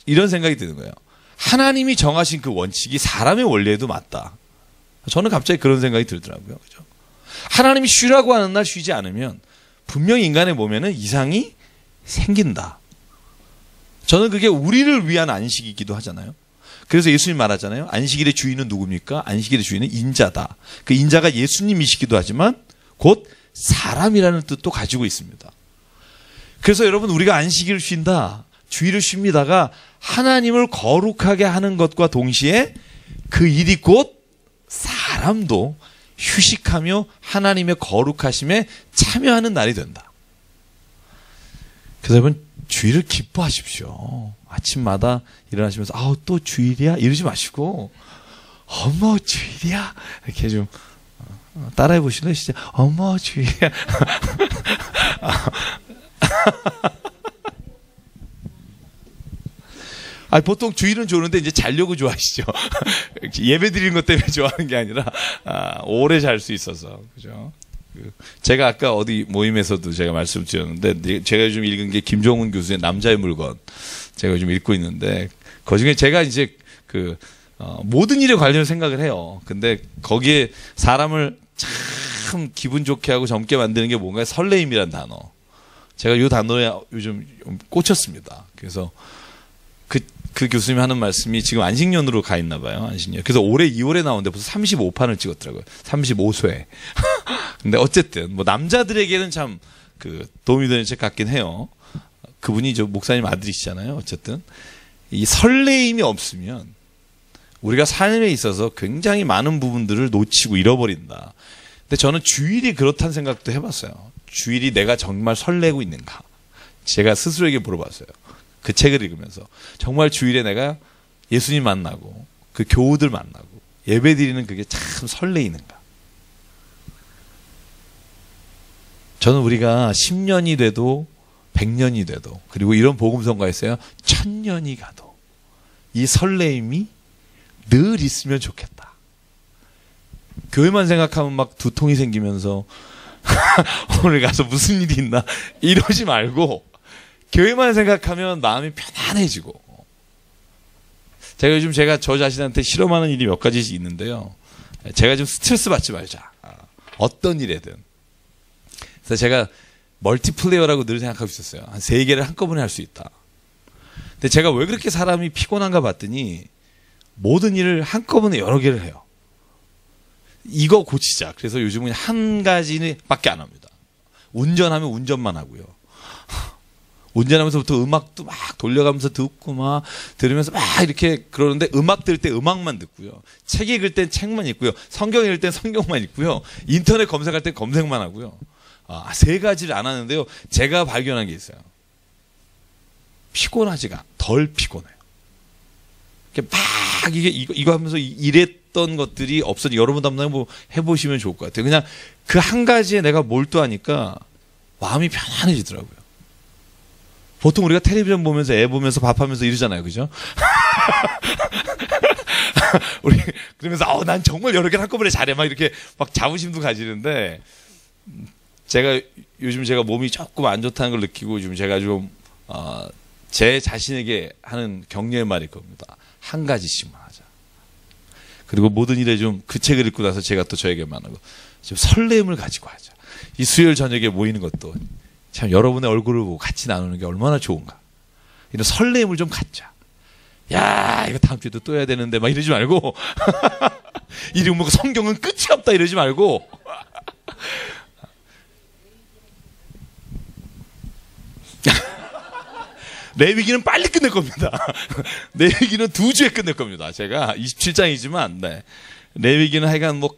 이런 생각이 드는 거예요. 하나님이 정하신 그 원칙이 사람의 원리에도 맞다. 저는 갑자기 그런 생각이 들더라고요. 그죠? 하나님이 쉬라고 하는 날 쉬지 않으면 분명히 인간의 몸에는 이상이 생긴다. 저는 그게 우리를 위한 안식이기도 하잖아요. 그래서 예수님 말하잖아요. 안식일의 주인은 누굽니까? 안식일의 주인은 인자다. 그 인자가 예수님이시기도 하지만 곧 사람이라는 뜻도 가지고 있습니다. 그래서 여러분, 우리가 안식일을 쉰다, 주일을 쉽니다가 하나님을 거룩하게 하는 것과 동시에 그 일이 곧 사람도 휴식하며 하나님의 거룩하심에 참여하는 날이 된다. 그래서 여러분, 주일을 기뻐하십시오. 아침마다 일어나시면서 아우 또 주일이야? 이러지 마시고 어머 주일이야? 이렇게 좀 따라해 보실래요? 진짜 어머 주일이야. 보통 주일은 좋은데 이제 자려고 좋아하시죠. 예배 드리는 것 때문에 좋아하는 게 아니라 오래 잘 수 있어서. 그죠? 제가 아까 어디 모임에서도 제가 말씀드렸는데, 제가 요즘 읽은 게 김종훈 교수의 남자의 물건, 제가 요즘 읽고 있는데, 그 중에 제가 이제 모든 일에 관련해서 생각을 해요. 근데 거기에 사람을 참 기분 좋게 하고 젊게 만드는 게 뭔가 설레임이란 단어. 제가 이 단어에 요즘 꽂혔습니다. 그래서 그 교수님이 하는 말씀이 지금 안식년으로 가 있나 봐요. 안식년. 그래서 올해 2월에 나오는데 벌써 35판을 찍었더라고요. 35회. 근데 어쨌든 뭐 남자들에게는 참 도움이 되는 책 같긴 해요. 그분이 저 목사님 아들이시잖아요. 어쨌든 이 설레임이 없으면 우리가 삶에 있어서 굉장히 많은 부분들을 놓치고 잃어버린다. 근데 저는 주일이 그렇다는 생각도 해봤어요. 주일이 내가 정말 설레고 있는가? 제가 스스로에게 물어봤어요. 그 책을 읽으면서 정말 주일에 내가 예수님 만나고 그 교우들 만나고 예배 드리는 그게 참 설레이는가? 저는 우리가 10년이 돼도 100년이 돼도, 그리고 이런 복음성가 있어요. 1000년이 가도 이 설레임이 늘 있으면 좋겠다. 교회만 생각하면 막 두통이 생기면서 오늘 가서 무슨 일이 있나 이러지 말고, 교회만 생각하면 마음이 편안해지고. 제가 요즘 저 자신한테 실험하는 일이 몇 가지 있는데요. 제가 좀 스트레스 받지 말자. 어떤 일에든. 그래서 제가 멀티플레이어라고 늘 생각하고 있었어요. 한 3개를 한꺼번에 할 수 있다. 근데 제가 왜 그렇게 사람이 피곤한가 봤더니 모든 일을 한꺼번에 여러 개를 해요. 이거 고치자. 그래서 요즘은 한 가지밖에 안 합니다. 운전하면 운전만 하고요. 운전하면서부터 음악도 막 돌려가면서 듣고 막 들으면서 막 이렇게 그러는데, 음악 들을 때 음악만 듣고요. 책 읽을 땐 책만 읽고요. 성경 읽을 땐 성경만 읽고요. 인터넷 검색할 땐 검색만 하고요. 3가지를 안 하는데요. 제가 발견한 게 있어요. 피곤하지가 덜 피곤해요. 막 이거 하면서 이랬던 것들이 없어지. 여러분도 한번 해보시면 좋을 것 같아요. 그냥 그 한 가지에 내가 몰두하니까 마음이 편안해지더라고요. 보통 우리가 텔레비전 보면서 애 보면서 밥하면서 이러잖아요. 그죠? 우리 그러면서 난 정말 여러 개를 한꺼번에 잘해 막 이렇게 막 자부심도 가지는데, 요즘 제가 몸이 조금 안 좋다는 걸 느끼고 요즘 제가 좀 제 자신에게 하는 격려의 말일 겁니다. 한 가지씩만 하자. 그리고 모든 일에 좀, 그 책을 읽고 나서 제가 또 저에게 말하고 좀 설렘을 가지고 하자. 이 수요일 저녁에 모이는 것도 참 여러분의 얼굴을 보고 같이 나누는 게 얼마나 좋은가. 이런 설렘을 좀 갖자. 야, 이거 다음 주에도 또 해야 되는데 막 이러지 말고 이러면 뭐 성경은 끝이 없다 이러지 말고 레위기는 빨리 끝낼 겁니다. 레위기는 2주에 끝낼 겁니다. 제가 27장이지만 레위기는 하여간 뭐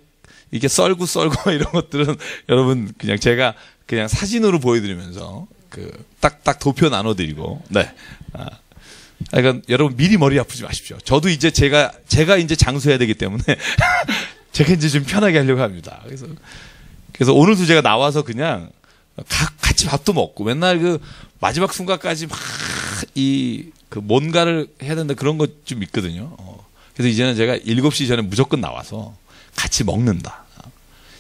이렇게 썰고 이런 것들은 여러분 제가 그냥 사진으로 보여드리면서 딱딱 도표 나눠드리고, 그러니까 여러분 미리 머리 아프지 마십시오. 저도 이제 제가 이제 장수해야 되기 때문에 제가 이제 좀 편하게 하려고 합니다. 그래서 오늘도 제가 나와서 그냥 같이 밥도 먹고, 맨날 마지막 순간까지 막 뭔가를 해야 된다 그런 것 좀 있거든요. 그래서 이제는 제가 7시 전에 무조건 나와서 같이 먹는다.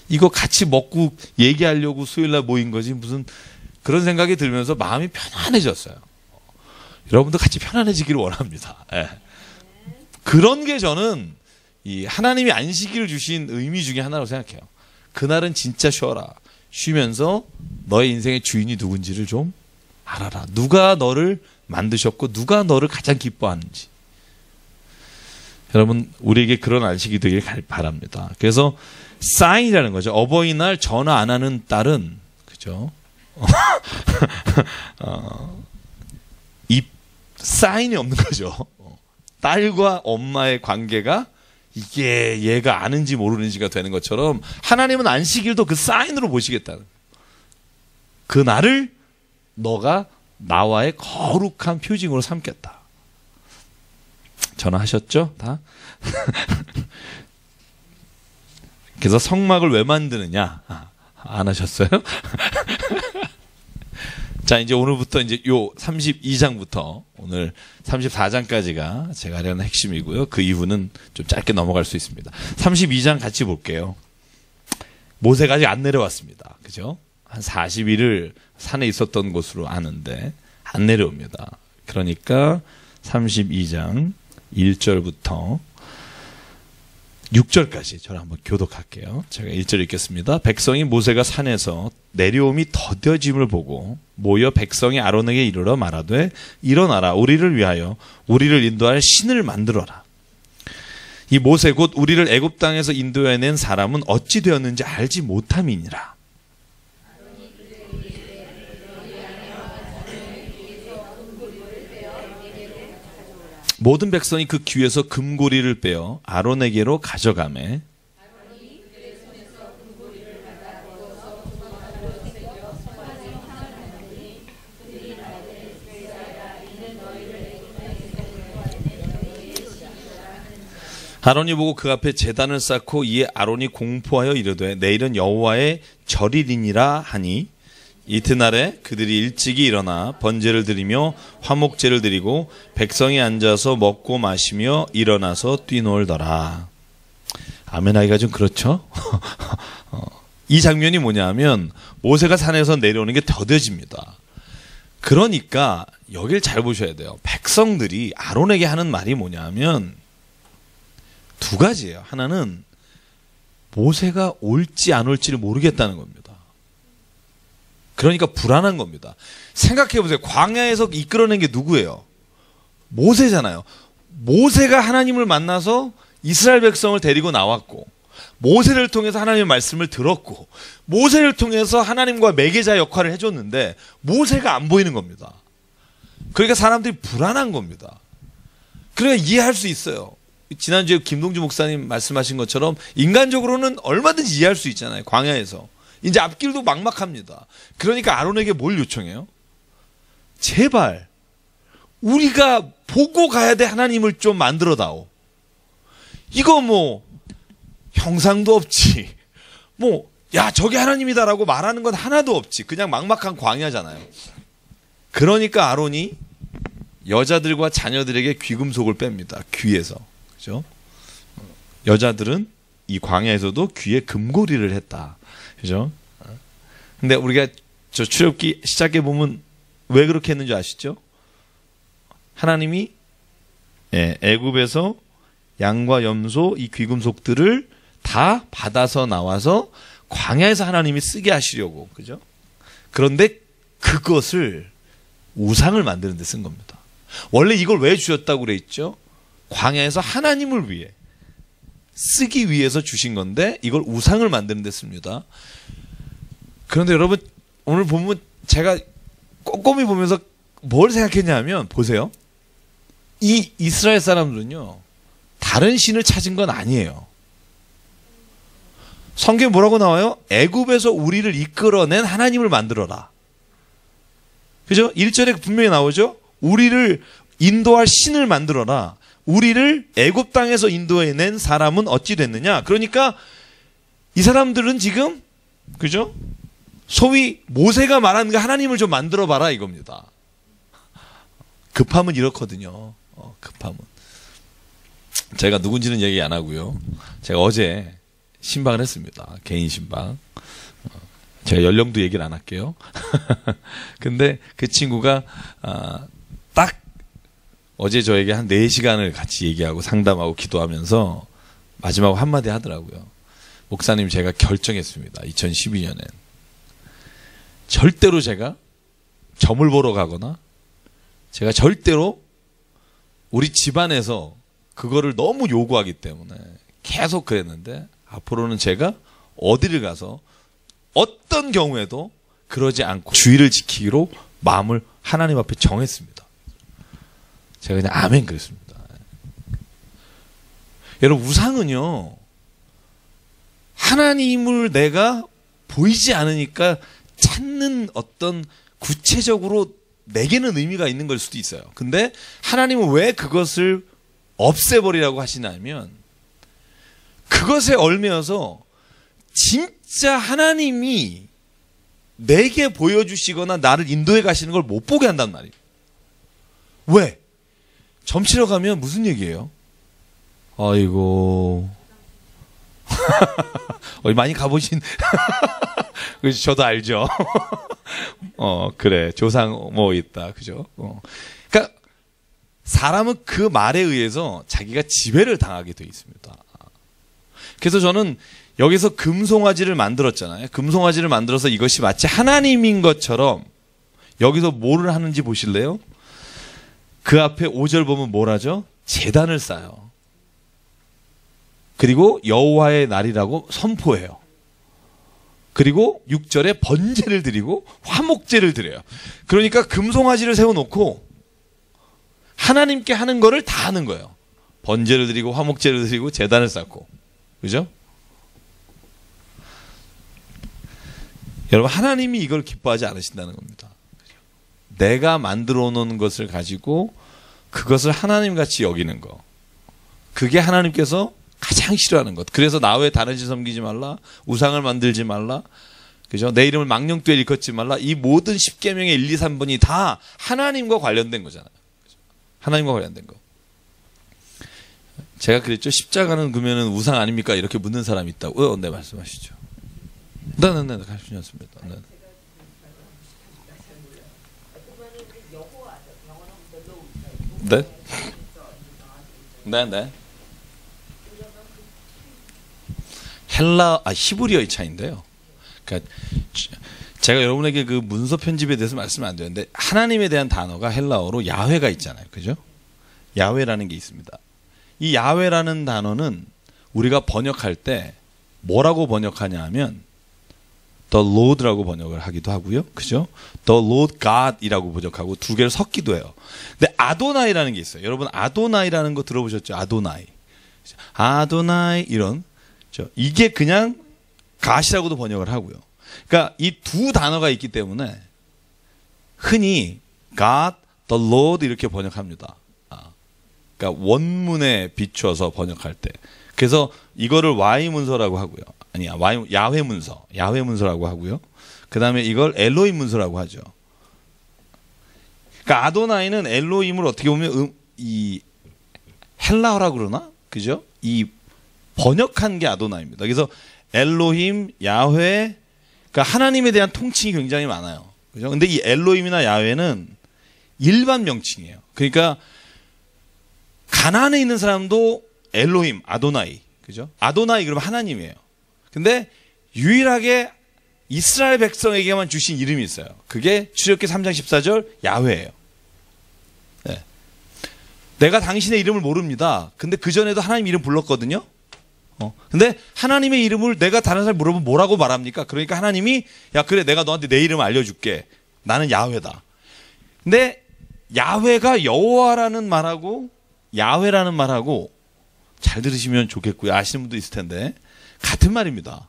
이거 같이 먹고 얘기하려고 수요일 날 모인 거지 무슨 그런 생각이 들면서 마음이 편안해졌어요. 여러분도 같이 편안해지기를 원합니다. 예. 그런 게 저는 이 하나님이 안식일을 주신 의미 중에 하나라고 생각해요. 그날은 진짜 쉬어라. 쉬면서 너의 인생의 주인이 누군지를 좀 알아라. 누가 너를 만드셨고 누가 너를 가장 기뻐하는지. 여러분 우리에게 그런 안식이 되길 바랍니다. 그래서 사인이라는 거죠. 어버이날 전화 안 하는 딸은 그죠? 이 사인이 없는 거죠. 딸과 엄마의 관계가 이게 얘가 아는지 모르는지가 되는 것처럼 하나님은 안식일도 그 사인으로 보시겠다는 그 날을 너가 나와의 거룩한 표징으로 삼겠다. 전화하셨죠? 다? 그래서 성막을 왜 만드느냐? 안 하셨어요? 자, 이제 오늘부터 이제 요 32장부터 오늘 34장까지가 제가 하려는 핵심이고요. 그 이후는 좀 짧게 넘어갈 수 있습니다. 32장 같이 볼게요. 모세가 아직 안 내려왔습니다. 그죠? 한 40일을 산에 있었던 곳으로 아는데 안 내려옵니다. 그러니까 32장 1절부터 6절까지 저를 한번 교독할게요. 제가 1절 읽겠습니다. 백성이 모세가 산에서 내려옴이 더뎌짐을 보고 모여 백성이 아론에게 이르러 말하되 일어나라 우리를 위하여 우리를 인도할 신을 만들어라. 이 모세 곧 우리를 애굽 땅에서 인도해낸 사람은 어찌 되었는지 알지 못함이니라. 모든 백성이 그 귀에서 금고리를 빼어 아론에게로 가져가매 아론이 보고 그 앞에 제단을 쌓고 이에 아론이 공포하여 이르되 내일은 여호와의 절일이니라 하니 이튿날에 그들이 일찍이 일어나 번제를 드리며 화목제를 드리고 백성이 앉아서 먹고 마시며 일어나서 뛰놀더라. 아멘 하기가 좀 그렇죠? 이 장면이 뭐냐면 모세가 산에서 내려오는 게 더뎌집니다. 그러니까 여길 잘 보셔야 돼요. 백성들이 아론에게 하는 말이 뭐냐면 두 가지예요. 하나는 모세가 올지 안 올지를 모르겠다는 겁니다. 그러니까 불안한 겁니다. 생각해 보세요. 광야에서 이끌어낸 게 누구예요? 모세잖아요. 모세가 하나님을 만나서 이스라엘 백성을 데리고 나왔고 모세를 통해서 하나님의 말씀을 들었고 모세를 통해서 하나님과 매개자 역할을 해줬는데 모세가 안 보이는 겁니다. 그러니까 사람들이 불안한 겁니다. 그러니까 이해할 수 있어요. 지난주에 김동주 목사님 말씀하신 것처럼 인간적으로는 얼마든지 이해할 수 있잖아요. 광야에서. 이제 앞길도 막막합니다. 그러니까 아론에게 뭘 요청해요? 제발 우리가 보고 가야 돼 하나님을 좀 만들어 다오. 이거 뭐 형상도 없지. 뭐 야 저게 하나님이다라고 말하는 건 하나도 없지. 그냥 막막한 광야잖아요. 그러니까 아론이 여자들과 자녀들에게 귀금속을 뺍니다. 귀에서. 그죠? 여자들은 이 광야에서도 귀에 금고리를 했다. 그죠? 근데 우리가 저 출애굽기 시작해 보면 왜 그렇게 했는지 아시죠? 하나님이 애굽에서 양과 염소 이 귀금속들을 다 받아서 나와서 광야에서 하나님이 쓰게 하시려고. 그죠? 그런데 그것을 우상을 만드는 데 쓴 겁니다. 원래 이걸 왜 주셨다고 그랬죠? 광야에서 하나님을 위해 쓰기 위해서 주신 건데 이걸 우상을 만드는 데 씁니다. 그런데 여러분 오늘 보면 제가 꼼꼼히 보면서 뭘 생각했냐면 보세요. 이 이스라엘 사람들은요. 다른 신을 찾은 건 아니에요. 성경에 뭐라고 나와요? 애굽에서 우리를 이끌어낸 하나님을 만들어라. 그죠? 1절에 분명히 나오죠? 우리를 인도할 신을 만들어라. 우리를 애굽 땅에서 인도해낸 사람은 어찌 됐느냐? 그러니까 이 사람들은 지금 그죠? 소위 모세가 말한 그 하나님을 좀 만들어 봐라 이겁니다. 급함은 이렇거든요. 급함은. 제가 누군지는 얘기 안 하고요. 제가 어제 신방을 했습니다. 개인 신방. 제가 연령도 얘기를 안 할게요. 근데 그 친구가 딱 어제 저에게 한 4시간을 같이 얘기하고 상담하고 기도하면서 마지막 한마디 하더라고요. 목사님, 제가 결정했습니다. 2012년엔 절대로 제가 점을 보러 가거나 제가 절대로 우리 집안에서 그거를 너무 요구하기 때문에 계속 그랬는데 앞으로는 제가 어디를 가서 어떤 경우에도 그러지 않고 주의를 지키기로 마음을 하나님 앞에 정했습니다. 제가 그냥 아멘 그랬습니다. 여러분, 우상은요, 하나님을 내가 보이지 않으니까 찾는 어떤 구체적으로 내게는 의미가 있는 걸 수도 있어요. 근데 하나님은 왜 그것을 없애버리라고 하시냐면 그것에 얽매여서 진짜 하나님이 내게 보여주시거나 나를 인도해 가시는 걸 못 보게 한단 말이에요. 왜? 점치러 가면 무슨 얘기예요? 아이고 많이 가보신 저도 알죠. 그래, 조상 뭐 있다, 그죠? 그러니까 사람은 그 말에 의해서 자기가 지배를 당하게 돼 있습니다. 그래서 저는 여기서 금송아지를 만들었잖아요. 금송아지를 만들어서 이것이 마치 하나님인 것처럼 여기서 뭐를 하는지 보실래요? 그 앞에 5절 보면 뭘 하죠? 제단을 쌓아요. 그리고 여호와의 날이라고 선포해요. 그리고 6절에 번제를 드리고 화목제를 드려요. 그러니까 금송아지를 세워놓고 하나님께 하는 거를 다 하는 거예요. 번제를 드리고 화목제를 드리고 제단을 쌓고. 그죠? 여러분, 하나님이 이걸 기뻐하지 않으신다는 겁니다. 내가 만들어 놓은 것을 가지고 그것을 하나님같이 여기는 거. 그게 하나님께서 가장 싫어하는 것. 그래서 나 외에 다른 신 섬기지 말라. 우상을 만들지 말라. 그죠? 내 이름을 망령되이 일컫지 말라. 이 모든 10계명의 1, 2, 3번이 다 하나님과 관련된 거잖아요. 하나님과 관련된 거. 제가 그랬죠. 십자가는 그러면은 우상 아닙니까? 이렇게 묻는 사람이 있다고. 네, 말씀하시죠. 네, 가르치셨습니다. 네. 네? 네. 히브리어의 차이인데요. 그러니까 제가 여러분에게 그 문서 편집에 대해서 말씀은 안 되는데 하나님에 대한 단어가 헬라어로 야훼가 있잖아요. 그죠? 야훼라는 게 있습니다. 이 야훼라는 단어는 우리가 번역할 때 뭐라고 번역하냐 하면 The Lord라고 번역을 하기도 하고요. 그죠? The Lord God이라고 번역하고 두 개를 섞기도 해요. 근데 아도나이라는 게 있어요. 여러분, 아도나이라는 거 들어보셨죠? 아도나이. 아도나이 이런. 이게 그냥 God이라고도 번역을 하고요. 그러니까 이 두 단어가 있기 때문에 흔히 God, the Lord 이렇게 번역합니다. 그러니까 원문에 비춰서 번역할 때. 그래서 이거를 Y 문서라고 하고요. 아니야, 야훼 문서라고 하고요. 그 다음에 이걸 엘로힘 문서라고 하죠. 그러니까 아도나이는 엘로힘을 어떻게 보면 이 헬라어라고 그러나? 그죠? 이 번역한 게 아도나이입니다. 그래서 엘로힘, 야훼, 그러니까 하나님에 대한 통칭이 굉장히 많아요. 그죠? 근데 이 엘로힘이나 야훼는 일반 명칭이에요. 그러니까 가나안에 있는 사람도 엘로힘, 아도나이. 그죠? 아도나이 그러면 하나님이에요. 근데 유일하게 이스라엘 백성에게만 주신 이름이 있어요. 그게 출애굽기 3장 14절 야훼예요. 네. 내가 당신의 이름을 모릅니다. 근데 그전에도 하나님 이름 불렀거든요. 근데 하나님의 이름을 내가 다른 사람 물어보면 뭐라고 말합니까? 그러니까 하나님이 야 그래 내가 너한테 내 이름 알려줄게. 나는 야훼다. 근데 야훼가 여호와라는 말하고 야훼라는 말하고 잘 들으시면 좋겠고요. 아시는 분도 있을 텐데 같은 말입니다.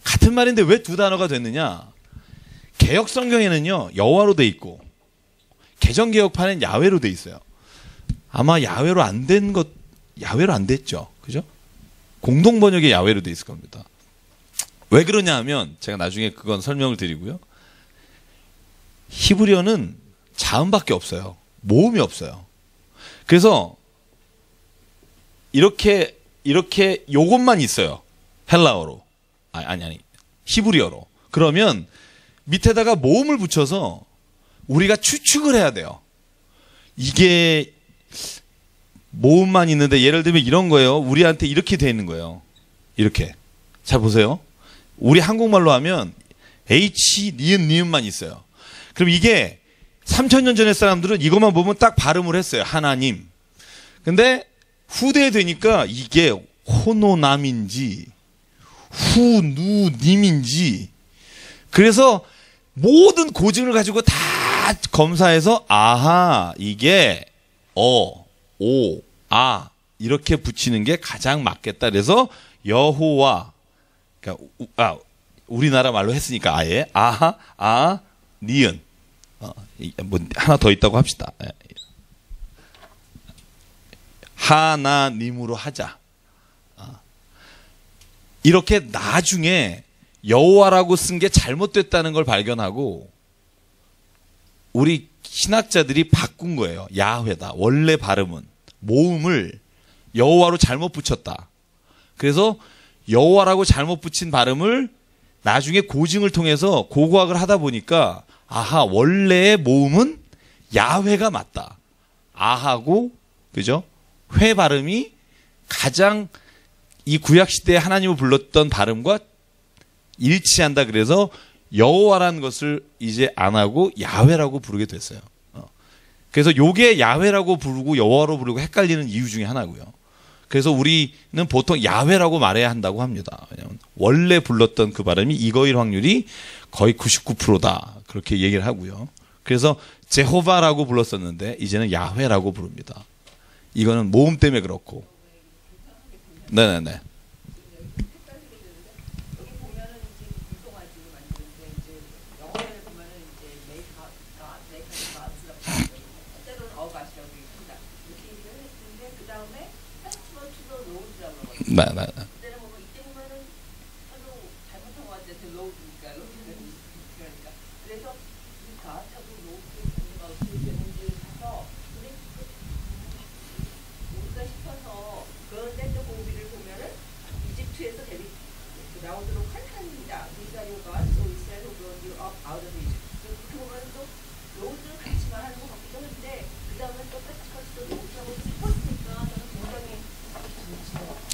같은 말인데 왜 두 단어가 됐느냐? 개역 성경에는요 여호와로 돼 있고 개정 개역판엔 야훼로 돼 있어요. 아마 야훼로 안 됐죠, 그죠? 공동 번역에 야훼로 돼 있을 겁니다. 왜 그러냐 하면 제가 나중에 그건 설명을 드리고요. 히브리어는 자음밖에 없어요. 모음이 없어요. 그래서 이렇게 요것만 있어요. 헬라어로. 아니. 히브리어로. 그러면 밑에다가 모음을 붙여서 우리가 추측을 해야 돼요. 이게 모음만 있는데 예를 들면 이런 거예요. 우리한테 이렇게 돼 있는 거예요. 이렇게. 잘 보세요. 우리 한국말로 하면 H, 니은만 있어요. 그럼 이게 3000년 전의 사람들은 이것만 보면 딱 발음을 했어요. 하나님. 근데 후대에 되니까 이게 호노남인지 후누님인지 그래서 모든 고증을 가지고 다 검사해서 아하 이게 이렇게 붙이는 게 가장 맞겠다. 그래서 여호와 그러니까 우리나라 말로 했으니까 아예 아하 니은 뭐 하나 더 있다고 합시다. 하나님으로 하자. 이렇게 나중에 여호와라고 쓴 게 잘못됐다는 걸 발견하고 우리 신학자들이 바꾼 거예요. 야훼다. 원래 발음은 모음을 여호와로 잘못 붙였다. 그래서 여호와라고 잘못 붙인 발음을 나중에 고증을 통해서 고고학을 하다 보니까 아하 원래의 모음은 야훼가 맞다. 아하고 그죠? 회 발음이 가장 이 구약 시대에 하나님을 불렀던 발음과 일치한다. 그래서 여호와라는 것을 이제 안 하고 야훼라고 부르게 됐어요. 그래서 요게 야훼라고 부르고 여호와로 부르고 헷갈리는 이유 중에 하나고요. 그래서 우리는 보통 야훼라고 말해야 한다고 합니다. 왜냐하면 원래 불렀던 그 발음이 이거일 확률이 거의 99%다. 그렇게 얘기를 하고요. 그래서 제호바라고 불렀었는데 이제는 야훼라고 부릅니다. 이거는 모음 때문에 그렇고. 네네네. 네네.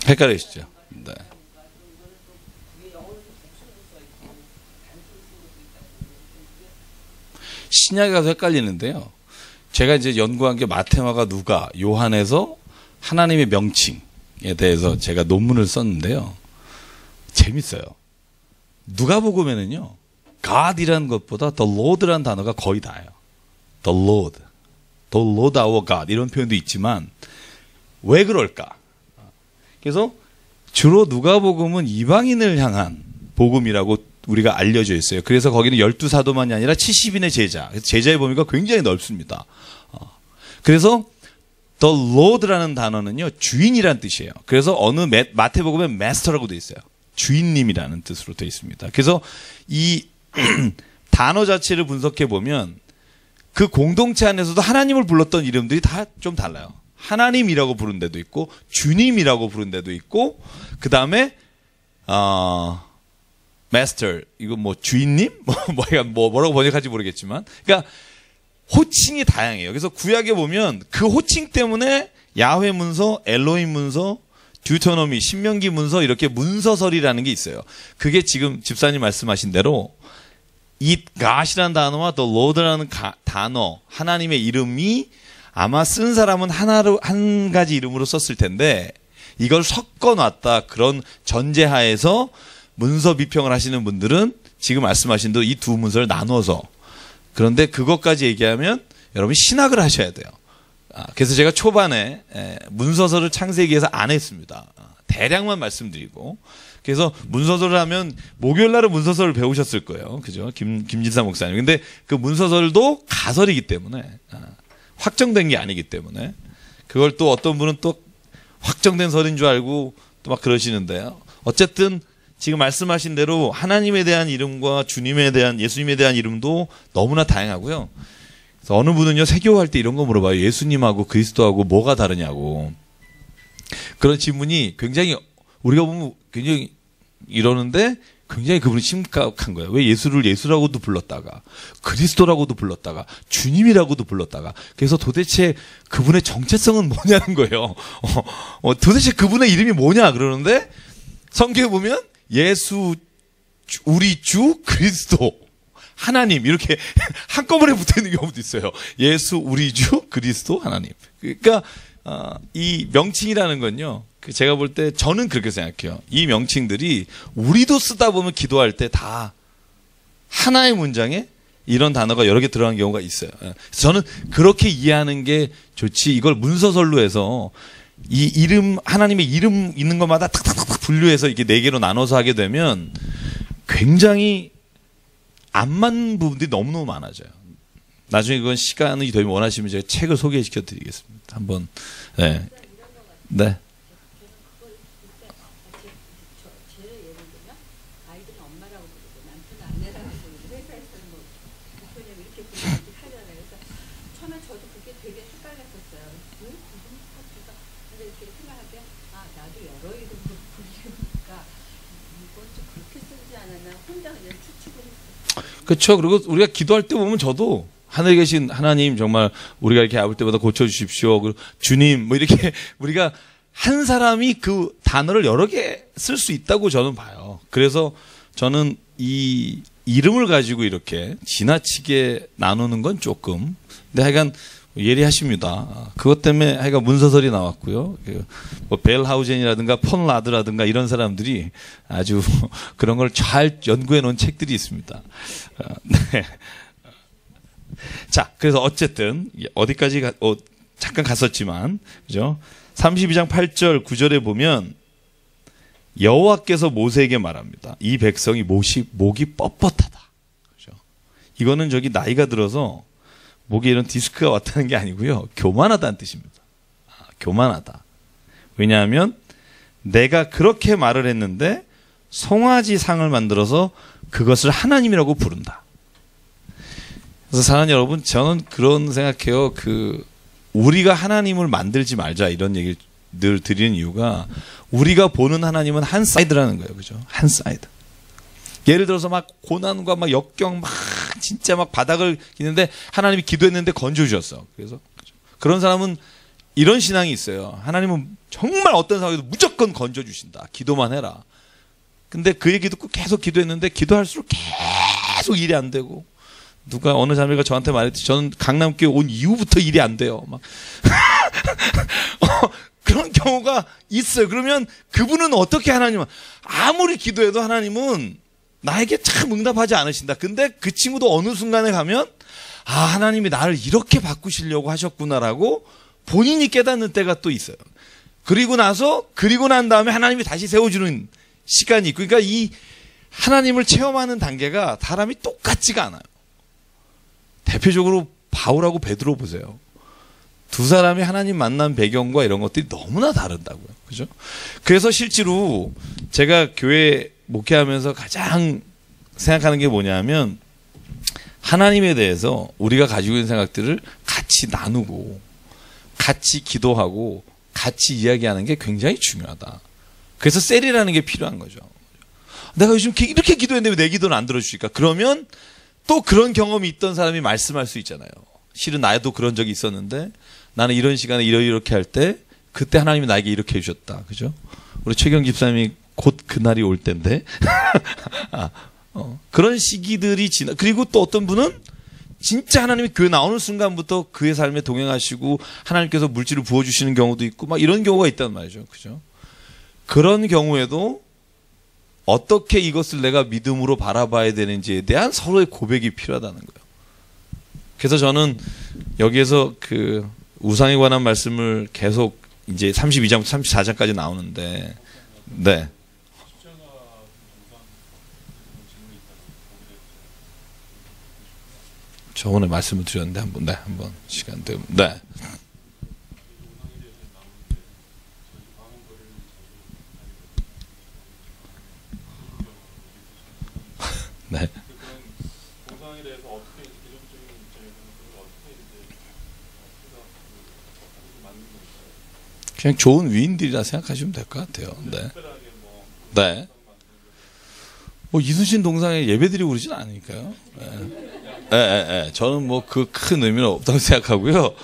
헷갈리시죠? 네. 신약에 가서 헷갈리는데요. 제가 이제 연구한 게 마테마가 누가, 요한에서 하나님의 명칭에 대해서 제가 논문을 썼는데요. 재밌어요. 누가복음에는요. God이라는 것보다 The Lord라는 단어가 거의 다예요. The Lord our God 이런 표현도 있지만 왜 그럴까? 그래서 주로 누가복음은 이방인을 향한 복음이라고 우리가 알려져 있어요. 그래서 거기는 12사도만이 아니라 70인의 제자. 제자의 범위가 굉장히 넓습니다. 그래서 The Lord라는 단어는요. 주인이라는 뜻이에요. 그래서 어느 마태복음에 Master라고 되어 있어요. 주인님이라는 뜻으로 되어 있습니다. 그래서 이 단어 자체를 분석해 보면 그 공동체 안에서도 하나님을 불렀던 이름들이 다 좀 달라요. 하나님이라고 부른 데도 있고 주님이라고 부른 데도 있고 그 다음에 마스터 이거 뭐 주인님 뭐라고 번역할지 모르겠지만 그러니까 호칭이 다양해요. 그래서 구약에 보면 그 호칭 때문에 야훼 문서, 엘로힘 문서, 듀터노미, 신명기 문서 이렇게 문서설이라는 게 있어요. 그게 지금 집사님 말씀하신 대로 이 God이라는 단어와 또 Lord라는 단어 하나님의 이름이 아마 쓴 사람은 한 가지 이름으로 썼을 텐데 이걸 섞어놨다 그런 전제하에서 문서 비평을 하시는 분들은 지금 말씀하신 대로 이 두 문서를 나눠서 그런데 그것까지 얘기하면 여러분 신학을 하셔야 돼요. 그래서 제가 초반에 문서설을 창세기에서 안 했습니다. 대략만 말씀드리고 그래서 문서설을 하면 목요일 날은 문서설을 배우셨을 거예요. 그죠? 김진사 목사님. 근데 그 문서설도 가설이기 때문에 확정된 게 아니기 때문에 그걸 또 어떤 분은 또 확정된 설인 줄 알고 또 막 그러시는데요. 어쨌든 지금 말씀하신 대로 하나님에 대한 이름과 주님에 대한 예수님에 대한 이름도 너무나 다양하고요. 그래서 어느 분은요 세교할 때 이런 거 물어봐요. 예수님하고 그리스도하고 뭐가 다르냐고. 그런 질문이 굉장히 우리가 보면 굉장히 이러는데 굉장히 그분이 심각한 거예요. 왜 예수를 예수라고도 불렀다가 그리스도라고도 불렀다가 주님이라고도 불렀다가 그래서 도대체 그분의 정체성은 뭐냐는 거예요. 도대체 그분의 이름이 뭐냐 그러는데 성경에 보면 예수, 우리 주, 그리스도, 하나님 이렇게 한꺼번에 붙어있는 경우도 있어요. 예수, 우리 주, 그리스도, 하나님. 그러니까 이 명칭이라는 건요. 제가 볼 때 저는 그렇게 생각해요. 이 명칭들이 우리도 쓰다 보면 기도할 때 다 하나의 문장에 이런 단어가 여러 개 들어간 경우가 있어요. 그래서 저는 그렇게 이해하는 게 좋지. 이걸 문서설로 해서 이 이름, 하나님의 이름 있는 것마다 탁탁탁 분류해서 이렇게 네 개로 나눠서 하게 되면 굉장히 안 맞는 부분들이 너무너무 많아져요. 나중에 그건 시간이 되면 원하시면 제가 책을 소개시켜 드리겠습니다. 한번, 네. 네. 그렇죠. 그리고 우리가 기도할 때 보면 저도 하늘에 계신 하나님 정말 우리가 이렇게 아플 때마다 고쳐주십시오. 그리고 주님 뭐 이렇게 우리가 한 사람이 그 단어를 여러 개 쓸 수 있다고 저는 봐요. 그래서 저는 이 이름을 가지고 이렇게 지나치게 나누는 건 조금. 근데 하여간 예리하십니다. 그것 때문에 하여간 문서설이 나왔고요. 뭐 벨하우젠이라든가 폰라드라든가 이런 사람들이 아주 그런 걸 잘 연구해 놓은 책들이 있습니다. 네. 자, 그래서 어쨌든 어디까지 잠깐 갔었지만, 그죠? 32장 8절 9절에 보면 여호와께서 모세에게 말합니다. 이 백성이 목이 뻣뻣하다. 그죠? 이거는 저기 나이가 들어서 목에 이런 디스크가 왔다는 게 아니고요. 교만하다는 뜻입니다. 교만하다. 왜냐하면 내가 그렇게 말을 했는데 송아지 상을 만들어서 그것을 하나님이라고 부른다. 그래서 사랑하는 여러분, 저는 그런 생각해요. 우리가 하나님을 만들지 말자 이런 얘기를 늘 드리는 이유가 우리가 보는 하나님은 한 사이드라는 거예요. 그죠? 한 사이드. 예를 들어서 막 고난과 막 역경 막 진짜 막 바닥을 기는데 하나님이 기도했는데 건져주셨어. 그래서 그런 사람은 이런 신앙이 있어요. 하나님은 정말 어떤 상황에도 무조건 건져주신다. 기도만 해라. 근데 그 얘기 듣고 계속 기도했는데 기도할수록 계속 일이 안 되고 누가 어느 자매가 저한테 말했지. 저는 강남교회 온 이후부터 일이 안 돼요. 막 그런 경우가 있어요. 그러면 그분은 어떻게 하나님은 아무리 기도해도 하나님은 나에게 참 응답하지 않으신다. 근데 그 친구도 어느 순간에 가면 하나님이 나를 이렇게 바꾸시려고 하셨구나라고 본인이 깨닫는 때가 또 있어요. 그리고 난 다음에 하나님이 다시 세워주는 시간이 있고, 그러니까 이 하나님을 체험하는 단계가 사람이 똑같지가 않아요. 대표적으로 바울하고 베드로 보세요. 두 사람이 하나님 만난 배경과 이런 것들이 너무나 다르다고요. 그죠? 그래서 실제로 제가 교회 목회하면서 가장 생각하는 게 뭐냐면 하나님에 대해서 우리가 가지고 있는 생각들을 같이 나누고 같이 기도하고 같이 이야기하는 게 굉장히 중요하다. 그래서 셀이라는 게 필요한 거죠. 내가 요즘 이렇게 기도했는데 왜 내 기도는 안 들어주실까? 그러면 또 그런 경험이 있던 사람이 말씀할 수 있잖아요. 실은 나도 그런 적이 있었는데 나는 이런 시간에 이렇게 할 때 그때 하나님이 나에게 이렇게 해주셨다. 그죠? 우리 최경 집사님이 곧 그날이 올 텐데 그런 시기들이 그리고 또 어떤 분은 진짜 하나님이 교회 나오는 순간부터 그의 삶에 동행하시고 하나님께서 물질을 부어주시는 경우도 있고 막 이런 경우가 있단 말이죠. 그죠? 그런 경우에도 어떻게 이것을 내가 믿음으로 바라봐야 되는지에 대한 서로의 고백이 필요하다는 거예요. 그래서 저는 여기에서 그 우상에 관한 말씀을 계속 이제 32장부터 34장까지 나오는데, 네. 저번에 말씀을 드렸는데 한번 시간 되면, 네. 네. 동상에 대해서 어떻게 기독적인 입장에서는 그걸 어떻게 이제 맞는 건가요? 그냥 좋은 위인들이라 생각하시면 될 것 같아요. 네. 특별하게 뭐 네. 뭐 이순신 동상에 예배드리고 그러진 않으니까요. 저는 뭐 그 큰 의미는 없다고 생각하고요.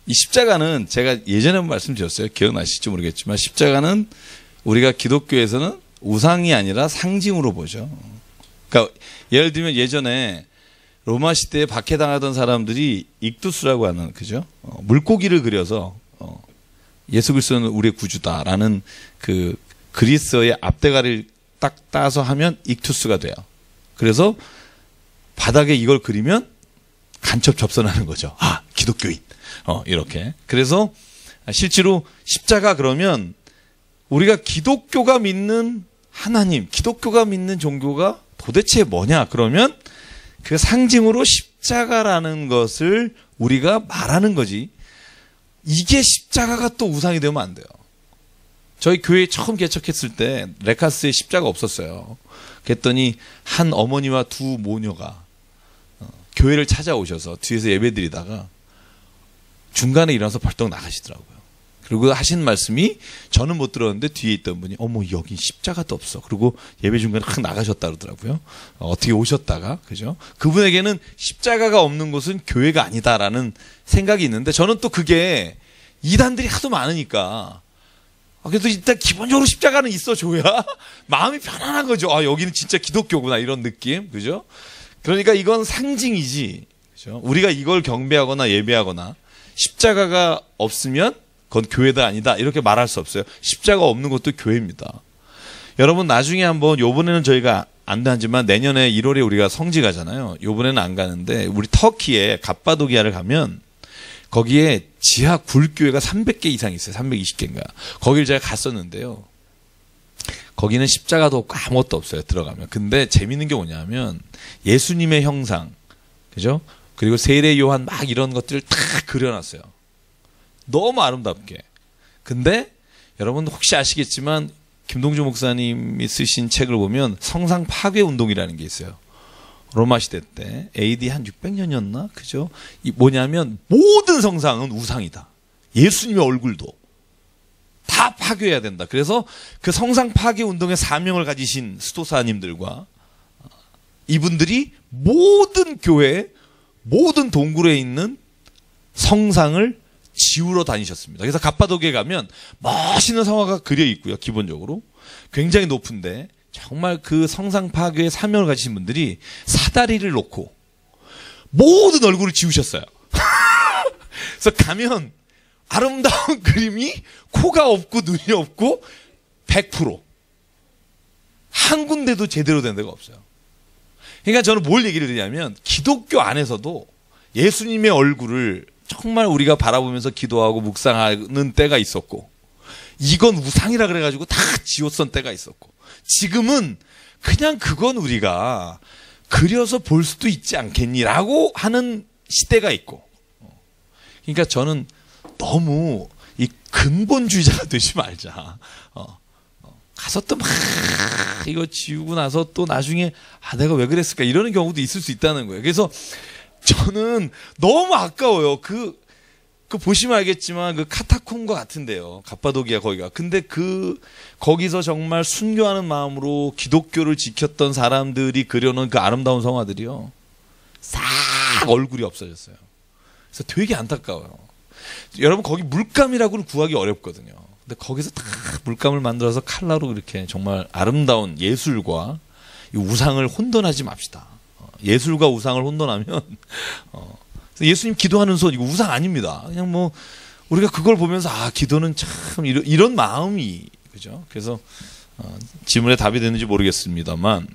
이 십자가는 제가 예전에 한번 말씀드렸어요. 기억나실지 모르겠지만 십자가는 우리가 기독교에서는 우상이 아니라 상징으로 보죠. 그러니까 예를 들면 예전에 로마 시대에 박해당하던 사람들이 익두스라고 하는 그죠? 물고기를 그려서 예수 그리스도는 우리의 구주다라는 그 그리스어의 앞대가리를 딱 따서 하면 익투스가 돼요. 그래서 바닥에 이걸 그리면 간첩 접선하는 거죠. 아, 기독교인. 이렇게. 그래서 실제로 십자가 그러면 우리가 기독교가 믿는 하나님, 기독교가 믿는 종교가 도대체 뭐냐? 그러면 그 상징으로 십자가라는 것을 우리가 말하는 거지. 이게 십자가가 또 우상이 되면 안 돼요. 저희 교회 처음 개척했을 때 레카스에 십자가 없었어요. 그랬더니 한 어머니와 두 모녀가 교회를 찾아오셔서 뒤에서 예배드리다가 중간에 일어나서 벌떡 나가시더라고요. 그리고 하신 말씀이 저는 못 들었는데 뒤에 있던 분이 어머 여기 십자가도 없어. 그리고 예배 중간에 확 나가셨다 그러더라고요. 어떻게 오셨다가 그죠? 그분에게는 십자가가 없는 곳은 교회가 아니다라는 생각이 있는데 저는 또 그게 이단들이 하도 많으니까 그래도 일단 기본적으로 십자가는 있어줘야 마음이 편안한 거죠. 아 여기는 진짜 기독교구나 이런 느낌 그죠? 그러니까 이건 상징이지 그죠? 우리가 이걸 경배하거나 예배하거나 십자가가 없으면 그건 교회다 아니다 이렇게 말할 수 없어요. 십자가 없는 것도 교회입니다. 여러분 나중에 한번 요번에는 저희가 안 하지만 내년에 1월에 우리가 성지 가잖아요. 요번에는 안 가는데 우리 터키에 갑바도기아를 가면 거기에 지하 굴교회가 300개 이상 있어요. 320개인가. 거길 제가 갔었는데요. 거기는 십자가도 없고 아무것도 없어요. 들어가면. 근데 재밌는 게 뭐냐면 예수님의 형상 그죠? 그리고 세례 요한 막 이런 것들을 다 그려놨어요. 너무 아름답게. 근데 여러분 혹시 아시겠지만 김동주 목사님이 쓰신 책을 보면 성상 파괴 운동이라는 게 있어요. 로마 시대 때 AD 한 600년이었나? 그죠? 이 뭐냐면 모든 성상은 우상이다. 예수님의 얼굴도 다 파괴해야 된다. 그래서 그 성상 파괴 운동의 사명을 가지신 스토사님들과 이분들이 모든 교회, 모든 동굴에 있는 성상을 지우러 다니셨습니다. 그래서 갑바도기에 가면 멋있는 성화가 그려 있고요. 기본적으로 굉장히 높은데 정말 그 성상 파괴의 사명을 가지신 분들이 사다리를 놓고 모든 얼굴을 지우셨어요. 그래서 가면 아름다운 그림이 코가 없고 눈이 없고 100% 한 군데도 제대로 된 데가 없어요. 그러니까 저는 뭘 얘기를 드리냐면 기독교 안에서도 예수님의 얼굴을 정말 우리가 바라보면서 기도하고 묵상하는 때가 있었고 이건 우상이라 그래가지고 다 지웠던 때가 있었고 지금은 그냥 그건 우리가 그려서 볼 수도 있지 않겠니라고 하는 시대가 있고 그러니까 저는 너무 이 근본주의자가 되지 말자. 가서 또 막 이거 지우고 나서 또 나중에 아 내가 왜 그랬을까 이러는 경우도 있을 수 있다는 거예요. 그래서 저는 너무 아까워요. 그 보시면 알겠지만 그 카타콤과 같은데요. 갑바도기아 거기가. 근데 거기서 정말 순교하는 마음으로 기독교를 지켰던 사람들이 그려놓은 그 아름다운 성화들이요. 싹 얼굴이 없어졌어요. 그래서 되게 안타까워요. 여러분 거기 물감이라고는 구하기 어렵거든요. 근데 거기서 다 물감을 만들어서 칼라로 이렇게 정말 아름다운 예술과 이 우상을 혼돈하지 맙시다. 예술과 우상을 혼돈하면 예수님 기도하는 손 이거 우상 아닙니다. 그냥 뭐 우리가 그걸 보면서 아 기도는 참 이런 마음이 그죠? 그래서 질문에 답이 되는지 모르겠습니다만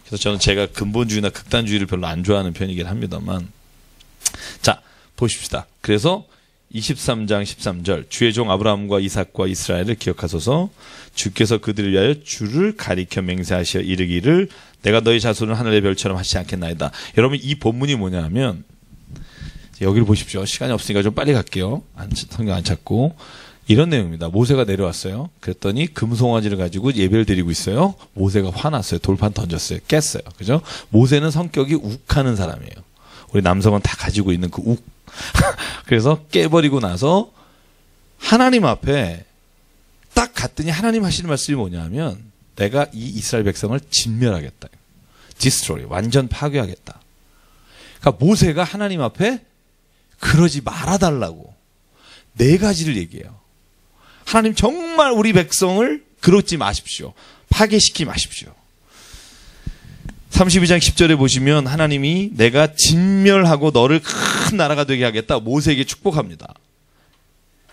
그래서 저는 제가 근본주의나 극단주의를 별로 안 좋아하는 편이긴 합니다만 자 보십시다. 그래서 23장 13절 주의 종 아브라함과 이삭과 이스라엘을 기억하소서 주께서 그들을 위하여 주를 가리켜 맹세하시어 이르기를 내가 너희 자손을 하늘의 별처럼 하시지 않겠나이다. 여러분 이 본문이 뭐냐면 여기를 보십시오. 시간이 없으니까 좀 빨리 갈게요. 성경 안 찾고 이런 내용입니다. 모세가 내려왔어요. 그랬더니 금송아지를 가지고 예배를 드리고 있어요. 모세가 화났어요. 돌판 던졌어요. 깼어요. 그죠? 모세는 성격이 욱하는 사람이에요. 우리 남성은 다 가지고 있는 그 욱. 그래서 깨버리고 나서 하나님 앞에 딱 갔더니 하나님 하시는 말씀이 뭐냐면 내가 이 이스라엘 백성을 진멸하겠다. 디스트로이, 완전 파괴하겠다. 그러니까 모세가 하나님 앞에 그러지 말아달라고 4가지를 얘기해요. 하나님 정말 우리 백성을 그러지 마십시오. 파괴시키지 마십시오. 32장 10절에 보시면 하나님이 내가 진멸하고 너를 큰 나라가 되게 하겠다. 모세에게 축복합니다.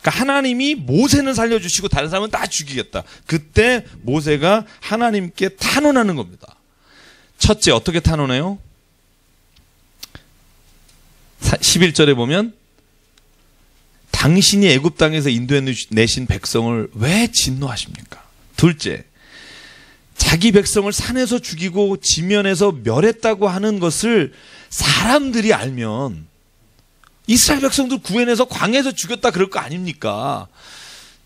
그러니까 하나님이 모세는 살려주시고 다른 사람은 다 죽이겠다. 그때 모세가 하나님께 탄원하는 겁니다. 첫째, 어떻게 탄원해요? 11절에 보면 당신이 애굽 땅에서 인도해내신 백성을 왜 진노하십니까? 둘째, 자기 백성을 산에서 죽이고 지면에서 멸했다고 하는 것을 사람들이 알면 이스라엘 백성들 구해내서 광야에서 죽였다 그럴 거 아닙니까?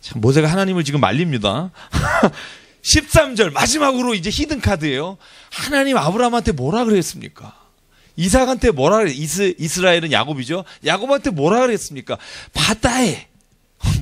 참 모세가 하나님을 지금 말립니다. 13절 마지막으로 이제 히든 카드예요. 하나님 아브라함한테 뭐라 그랬습니까? 이삭한테 뭐라 그랬? 이스라엘은 야곱이죠. 야곱한테 뭐라 그랬습니까? 바다에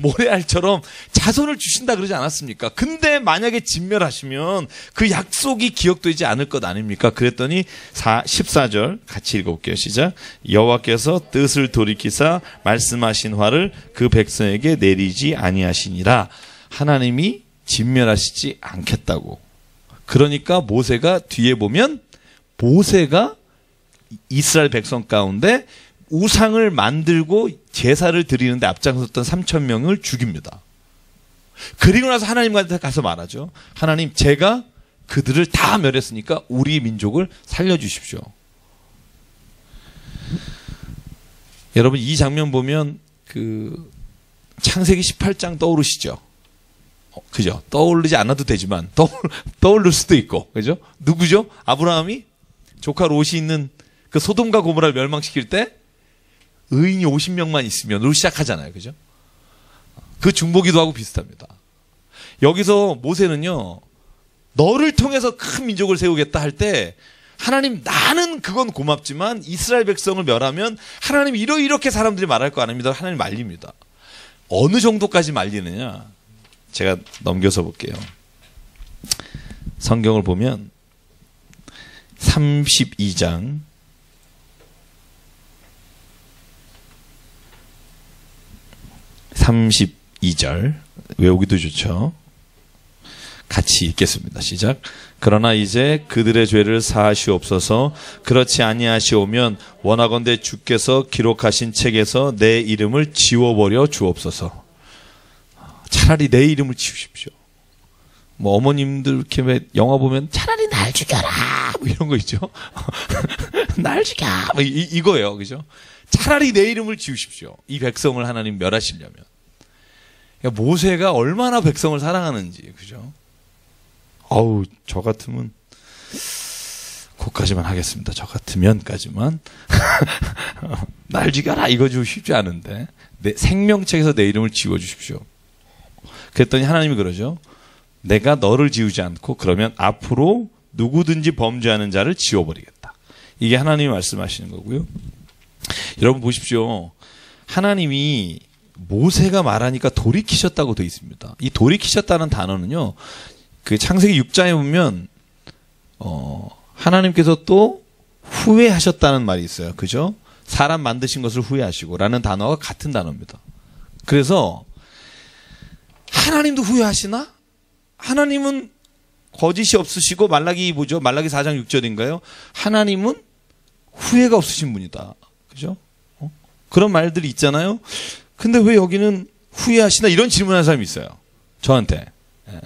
모래알처럼 자손을 주신다 그러지 않았습니까? 근데 만약에 진멸하시면 그 약속이 기억되지 않을 것 아닙니까? 그랬더니 14절 같이 읽어볼게요. 시작. 여호와께서 뜻을 돌이키사 말씀하신 화를 그 백성에게 내리지 아니하시니라. 하나님이 진멸하시지 않겠다고. 그러니까 모세가 뒤에 보면 모세가 이스라엘 백성 가운데 우상을 만들고 제사를 드리는데 앞장섰던 3,000명을 죽입니다. 그리고 나서 하나님한테 가서 말하죠. 하나님, 제가 그들을 다 멸했으니까 우리 민족을 살려주십시오. 여러분 이 장면 보면 그 창세기 18장 떠오르시죠? 그죠? 떠오르지 않아도 되지만 떠오를 수도 있고, 그죠? 누구죠? 아브라함이 조카 롯이 있는 그 소돔과 고모라를 멸망시킬 때 의인이 50명만 있으면으로 시작하잖아요. 그죠? 그 중보기도하고 비슷합니다. 여기서 모세는요, 너를 통해서 큰 민족을 세우겠다 할 때 하나님 나는 그건 고맙지만 이스라엘 백성을 멸하면 하나님 이렇게 사람들이 말할 거 아닙니다. 하나님 말립니다. 어느 정도까지 말리느냐? 제가 넘겨서 볼게요. 성경을 보면 32장 32절 외우기도 좋죠. 같이 읽겠습니다. 시작. 그러나 이제 그들의 죄를 사하시옵소서. 그렇지 아니하시오면 원하건대 주께서 기록하신 책에서 내 이름을 지워버려 주옵소서. 차라리 내 이름을 지우십시오. 뭐 어머님들 이렇게 왜 영화 보면 차라리 날 죽여라 뭐 이런 거 있죠. 날 죽여 뭐 이거예요. 그죠? 차라리 내 이름을 지우십시오. 이 백성을 하나님 멸하시려면. 그러니까 모세가 얼마나 백성을 사랑하는지, 그죠? 어우, 저 같으면, 그까지만 하겠습니다. 저 같으면까지만. 날 죽여라, 이거 좀 쉽지 않은데. 내 생명책에서 내 이름을 지워주십시오. 그랬더니 하나님이 그러죠. 내가 너를 지우지 않고 그러면 앞으로 누구든지 범죄하는 자를 지워버리겠다. 이게 하나님이 말씀하시는 거고요. 여러분 보십시오. 하나님이 모세가 말하니까 돌이키셨다고 되어 있습니다. 이 돌이키셨다는 단어는요, 그 창세기 6장에 보면 하나님께서 또 후회하셨다는 말이 있어요. 그죠? 사람 만드신 것을 후회하시고 라는 단어가 같은 단어입니다. 그래서 하나님도 후회하시나? 하나님은 거짓이 없으시고 말라기 뭐죠? 말라기 4장 6절인가요? 하나님은 후회가 없으신 분이다. 그죠? 그런 말들이 있잖아요. 근데 왜 여기는 후회하시나? 이런 질문하는 사람이 있어요. 저한테. 예.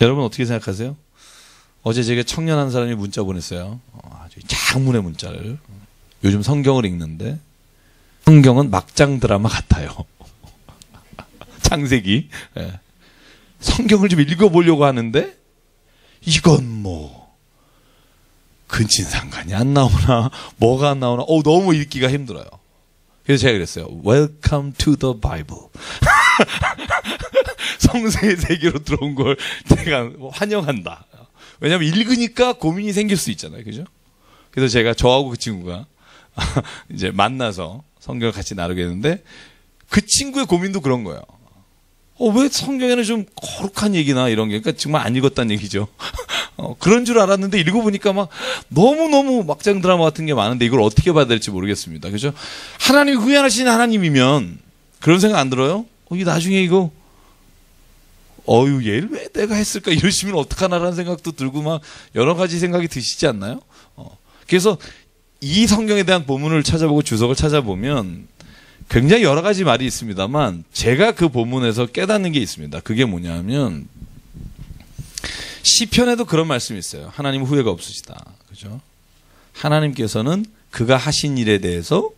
여러분 어떻게 생각하세요? 어제 제게 청년 한 사람이 문자 보냈어요. 아주 장문의 문자를. 요즘 성경을 읽는데 성경은 막장 드라마 같아요. 창세기. 예. 성경을 좀 읽어보려고 하는데 이건 뭐 근친상간이 안 나오나 뭐가 안 나오나 너무 읽기가 힘들어요. 그래서 제가 그랬어요. Welcome to the Bible. 성세의 세계로 들어온 걸 제가 환영한다. 왜냐하면 읽으니까 고민이 생길 수 있잖아요. 그죠? 그래서 제가 저하고 그 친구가 이제 만나서 성경을 같이 나누게 했는데 그 친구의 고민도 그런 거예요. 왜 성경에는 좀 거룩한 얘기나 이런 게, 그러니까 정말 안 읽었다는 얘기죠. 그런 줄 알았는데 읽어보니까 막 너무너무 막장 드라마 같은 게 많은데 이걸 어떻게 봐야 될지 모르겠습니다. 그죠? 하나님이 후회하시는 하나님이면 그런 생각 안 들어요? 이 나중에 이거 얘를 왜 내가 했을까 이러시면 어떡하나라는 생각도 들고 막 여러 가지 생각이 드시지 않나요? 그래서 이 성경에 대한 본문을 찾아보고 주석을 찾아보면 굉장히 여러 가지 말이 있습니다만 제가 그 본문에서 깨닫는 게 있습니다. 그게 뭐냐면 시편에도 그런 말씀이 있어요. 하나님은 후회가 없으시다. 그죠? 하나님께서는 그가 하신 일에 대해서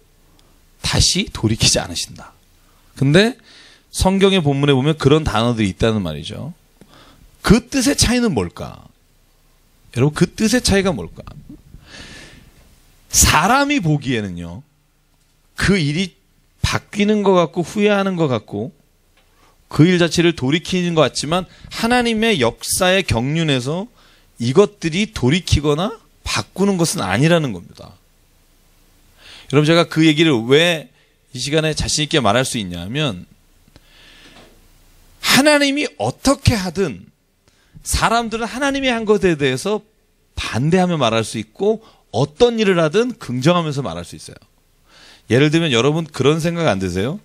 다시 돌이키지 않으신다. 근데 성경의 본문에 보면 그런 단어들이 있다는 말이죠. 그 뜻의 차이는 뭘까? 여러분, 그 뜻의 차이가 뭘까? 사람이 보기에는요, 그 일이 바뀌는 것 같고 후회하는 것 같고 그 일 자체를 돌이키는 것 같지만 하나님의 역사의 경륜에서 이것들이 돌이키거나 바꾸는 것은 아니라는 겁니다. 여러분, 제가 그 얘기를 왜 이 시간에 자신 있게 말할 수 있냐면 하나님이 어떻게 하든 사람들은 하나님이 한 것에 대해서 반대하며 말할 수 있고 어떤 일을 하든 긍정하면서 말할 수 있어요. 예를 들면 여러분 그런 생각 안 드세요?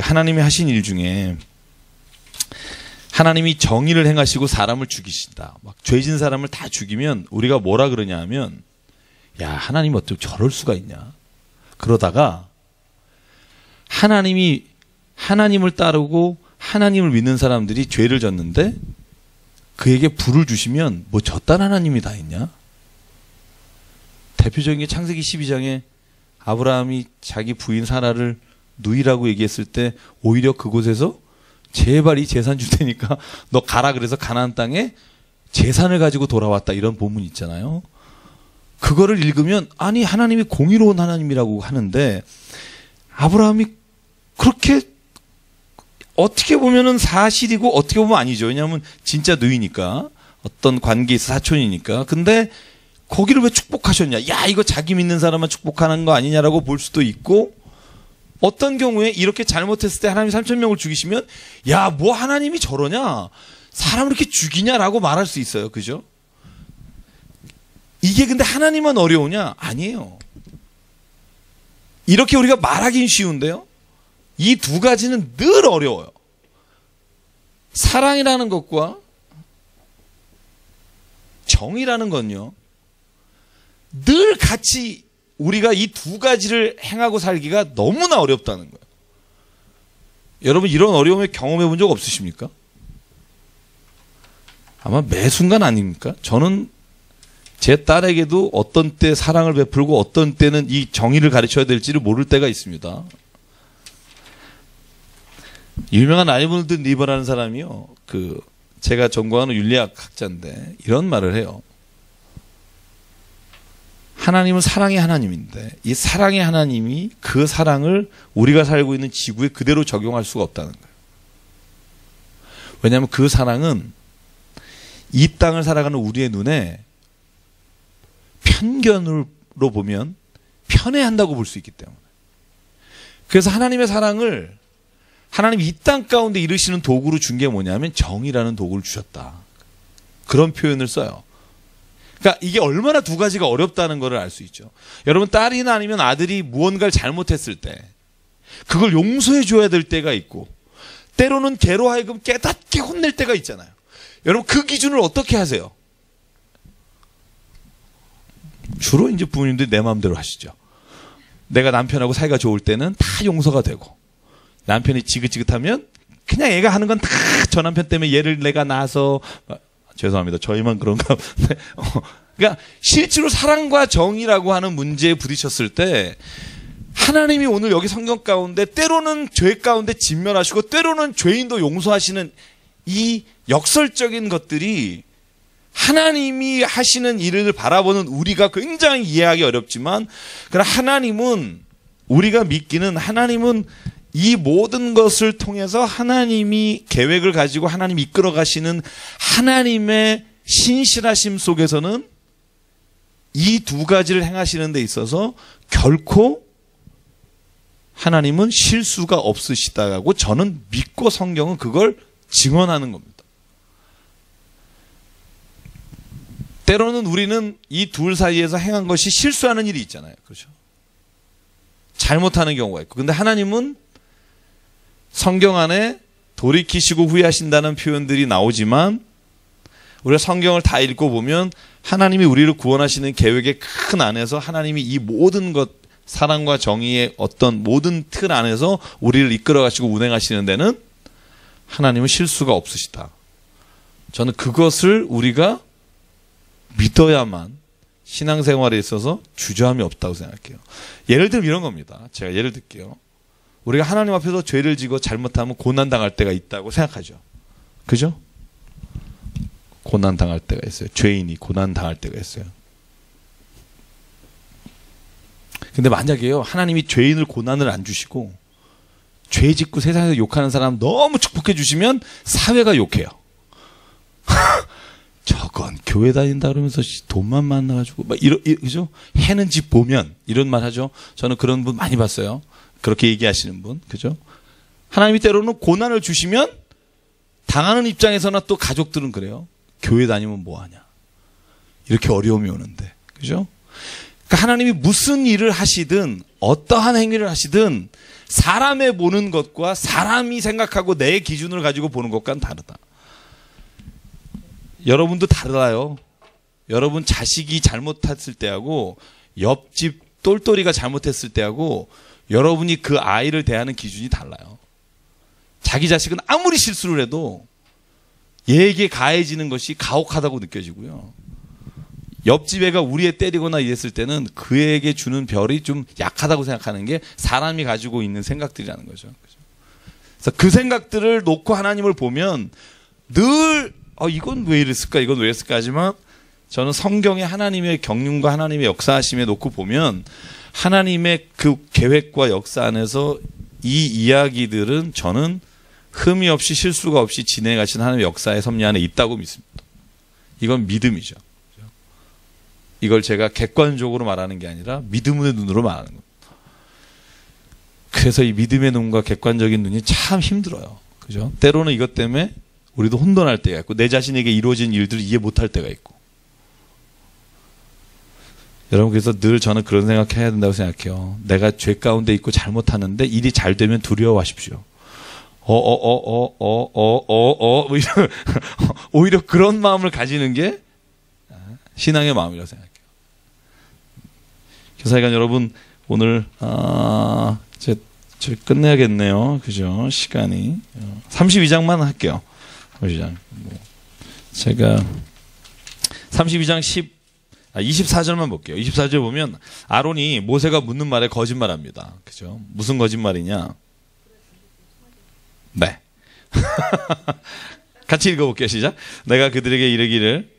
하나님이 하신 일 중에 하나님이 정의를 행하시고 사람을 죽이신다. 막 죄진 사람을 다 죽이면 우리가 뭐라 그러냐 하면 야, 하나님 어떻게 저럴 수가 있냐. 그러다가 하나님이 하나님을 따르고 하나님을 믿는 사람들이 죄를 졌는데 그에게 불을 주시면 뭐 저딴 하나님이 다 있냐? 대표적인 게 창세기 12장에 아브라함이 자기 부인 사라를 누이라고 얘기했을 때 오히려 그곳에서 제발 이 재산 줄 테니까 너 가라 그래서 가나안 땅에 재산을 가지고 돌아왔다 이런 본문이 있잖아요. 그거를 읽으면 아니 하나님이 공의로운 하나님이라고 하는데 아브라함이 그렇게 어떻게 보면은 사실이고 어떻게 보면 아니죠. 왜냐하면 진짜 누이니까 어떤 관계에서 사촌이니까. 근데 거기를 왜 축복하셨냐? 야, 이거 자기 믿는 사람만 축복하는 거 아니냐라고 볼 수도 있고 어떤 경우에 이렇게 잘못했을 때 하나님이 3,000명을 죽이시면 야, 뭐 하나님이 저러냐? 사람을 이렇게 죽이냐라고 말할 수 있어요. 그죠? 이게 근데 하나님만 어려우냐? 아니에요. 이렇게 우리가 말하긴 쉬운데요. 이 두 가지는 늘 어려워요. 사랑이라는 것과 정의라는 건요. 늘 같이 우리가 이 두 가지를 행하고 살기가 너무나 어렵다는 거예요. 여러분 이런 어려움을 경험해 본 적 없으십니까? 아마 매 순간 아닙니까? 저는 제 딸에게도 어떤 때 사랑을 베풀고 어떤 때는 이 정의를 가르쳐야 될지를 모를 때가 있습니다. 유명한 라이브드 리버라는 사람이요. 제가 전공하는 윤리학 학자인데 이런 말을 해요. 하나님은 사랑의 하나님인데 이 사랑의 하나님이 그 사랑을 우리가 살고 있는 지구에 그대로 적용할 수가 없다는 거예요. 왜냐하면 그 사랑은 이 땅을 살아가는 우리의 눈에 편견으로 보면 편애한다고 볼 수 있기 때문에. 그래서 하나님의 사랑을 하나님이 이 땅 가운데 이루시는 도구로 준 게 뭐냐면 정의라는 도구를 주셨다. 그런 표현을 써요. 그러니까 이게 얼마나 두 가지가 어렵다는 걸 알 수 있죠. 여러분 딸이나 아니면 아들이 무언가를 잘못했을 때 그걸 용서해 줘야 될 때가 있고 때로는 개로 하여금 깨닫게 혼낼 때가 있잖아요. 여러분 그 기준을 어떻게 하세요? 주로 이제 부모님들이 내 마음대로 하시죠. 내가 남편하고 사이가 좋을 때는 다 용서가 되고 남편이 지긋지긋하면 그냥 애가 하는 건 다 저 남편 때문에 얘를 내가 낳아서 죄송합니다. 저희만 그런가. 그러니까 실제로 사랑과 정의라고 하는 문제에 부딪혔을 때 하나님이 오늘 여기 성경 가운데 때로는 죄 가운데 진멸하시고 때로는 죄인도 용서하시는 이 역설적인 것들이 하나님이 하시는 일을 바라보는 우리가 굉장히 이해하기 어렵지만 그러나 하나님은 우리가 믿기는 하나님은 이 모든 것을 통해서 하나님이 계획을 가지고 하나님이 이끌어 가시는 하나님의 신실하심 속에서는 이 두 가지를 행하시는 데 있어서 결코 하나님은 실수가 없으시다고 저는 믿고 성경은 그걸 증언하는 겁니다. 때로는 우리는 이 둘 사이에서 행한 것이 실수하는 일이 있잖아요. 그렇죠? 잘못하는 경우가 있고. 근데 하나님은 성경 안에 돌이키시고 후회하신다는 표현들이 나오지만 우리가 성경을 다 읽고 보면 하나님이 우리를 구원하시는 계획의 큰 안에서 하나님이 이 모든 것, 사랑과 정의의 어떤 모든 틀 안에서 우리를 이끌어 가시고 운행하시는 데는 하나님은 실수가 없으시다. 저는 그것을 우리가 믿어야만 신앙생활에 있어서 주저함이 없다고 생각해요. 예를 들면 이런 겁니다. 제가 예를 들게요. 우리가 하나님 앞에서 죄를 지고 잘못하면 고난당할 때가 있다고 생각하죠. 그죠? 고난당할 때가 있어요. 죄인이 고난당할 때가 있어요. 근데 만약에요, 하나님이 죄인을 고난을 안 주시고 죄 짓고 세상에서 욕하는 사람 너무 축복해 주시면 사회가 욕해요. 저건 교회 다닌다 그러면서 돈만 만나가지고 막 그죠? 해는 집 보면 이런 말 하죠. 저는 그런 분 많이 봤어요. 그렇게 얘기하시는 분, 그죠? 하나님이 때로는 고난을 주시면 당하는 입장에서나 또 가족들은 그래요. 교회 다니면 뭐 하냐? 이렇게 어려움이 오는데, 그죠? 그러니까 하나님이 무슨 일을 하시든 어떠한 행위를 하시든 사람의 보는 것과 사람이 생각하고 내 기준을 가지고 보는 것과는 다르다. 여러분도 달라요. 여러분 자식이 잘못했을 때하고 옆집 똘똘이가 잘못했을 때하고 여러분이 그 아이를 대하는 기준이 달라요. 자기 자식은 아무리 실수를 해도 얘에게 가해지는 것이 가혹하다고 느껴지고요. 옆집 애가 우리 애 때리거나 이랬을 때는 그에게 주는 별이 좀 약하다고 생각하는 게 사람이 가지고 있는 생각들이라는 거죠. 그래서 그 생각들을 놓고 하나님을 보면 늘 이건 왜 이랬을까, 이건 왜 이랬을까 하지만 저는 성경에 하나님의 경륜과 하나님의 역사하심에 놓고 보면 하나님의 그 계획과 역사 안에서 이 이야기들은 저는 흠이 없이 실수가 없이 진행하신 하나님의 역사의 섭리 안에 있다고 믿습니다. 이건 믿음이죠. 이걸 제가 객관적으로 말하는 게 아니라 믿음의 눈으로 말하는 겁니다. 그래서 이 믿음의 눈과 객관적인 눈이 참 힘들어요. 그죠? 때로는 이것 때문에 우리도 혼돈할 때가 있고 내 자신에게 이루어진 일들을 이해 못할 때가 있고. 여러분, 그래서 늘 저는 그런 생각해야 된다고 생각해요. 내가 죄 가운데 있고 잘못하는데 일이 잘 되면 두려워하십시오. 오히려 그런 마음을 가지는 게 신앙의 마음이라고 생각해요. 교사이간 여러분, 오늘 이제 끝내야겠네요. 그죠? 시간이 32장만 할게요. 32장. 제가 32장 24절만 볼게요. 24절 보면 아론이 모세가 묻는 말에 거짓말합니다. 그죠? 무슨 거짓말이냐? 네. 같이 읽어볼게요. 시작. 내가 그들에게 이르기를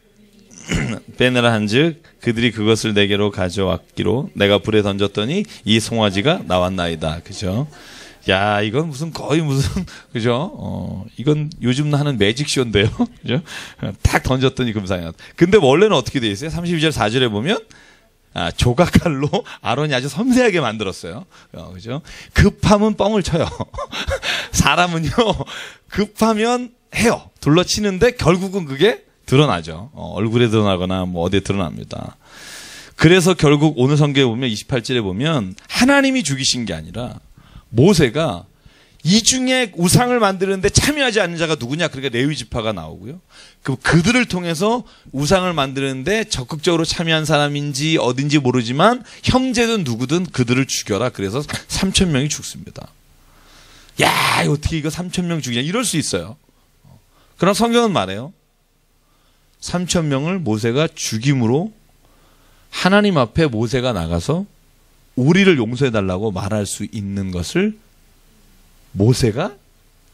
빼내라 한즉 그들이 그것을 내게로 가져왔기로 내가 불에 던졌더니 이 송아지가 나왔나이다. 그죠? 야, 이건 거의 무슨 그죠? 이건 요즘 하는 매직쇼인데요. 그죠? 딱 던졌더니 금상이 나왔다. 근데 원래는 어떻게 돼 있어요? 32절 4절에 보면 조각칼로 아론이 아주 섬세하게 만들었어요. 그죠? 급하면 뻥을 쳐요. 사람은요, 급하면 해요. 둘러치는데 결국은 그게 드러나죠. 얼굴에 드러나거나 뭐 어디에 드러납니다. 그래서 결국 오늘 성경에 보면 28절에 보면 하나님이 죽이신 게 아니라 모세가 이 중에 우상을 만드는데 참여하지 않는 자가 누구냐? 그러니까 레위 지파가 나오고요. 그들을 통해서 우상을 만드는데 적극적으로 참여한 사람인지 어딘지 모르지만 형제든 누구든 그들을 죽여라. 그래서 3,000명이 죽습니다. 야, 어떻게 이거 3,000명 죽이냐? 이럴 수 있어요. 그러나 성경은 말해요. 3,000명을 모세가 죽임으로 하나님 앞에 모세가 나가서 우리를 용서해달라고 말할 수 있는 것을 모세가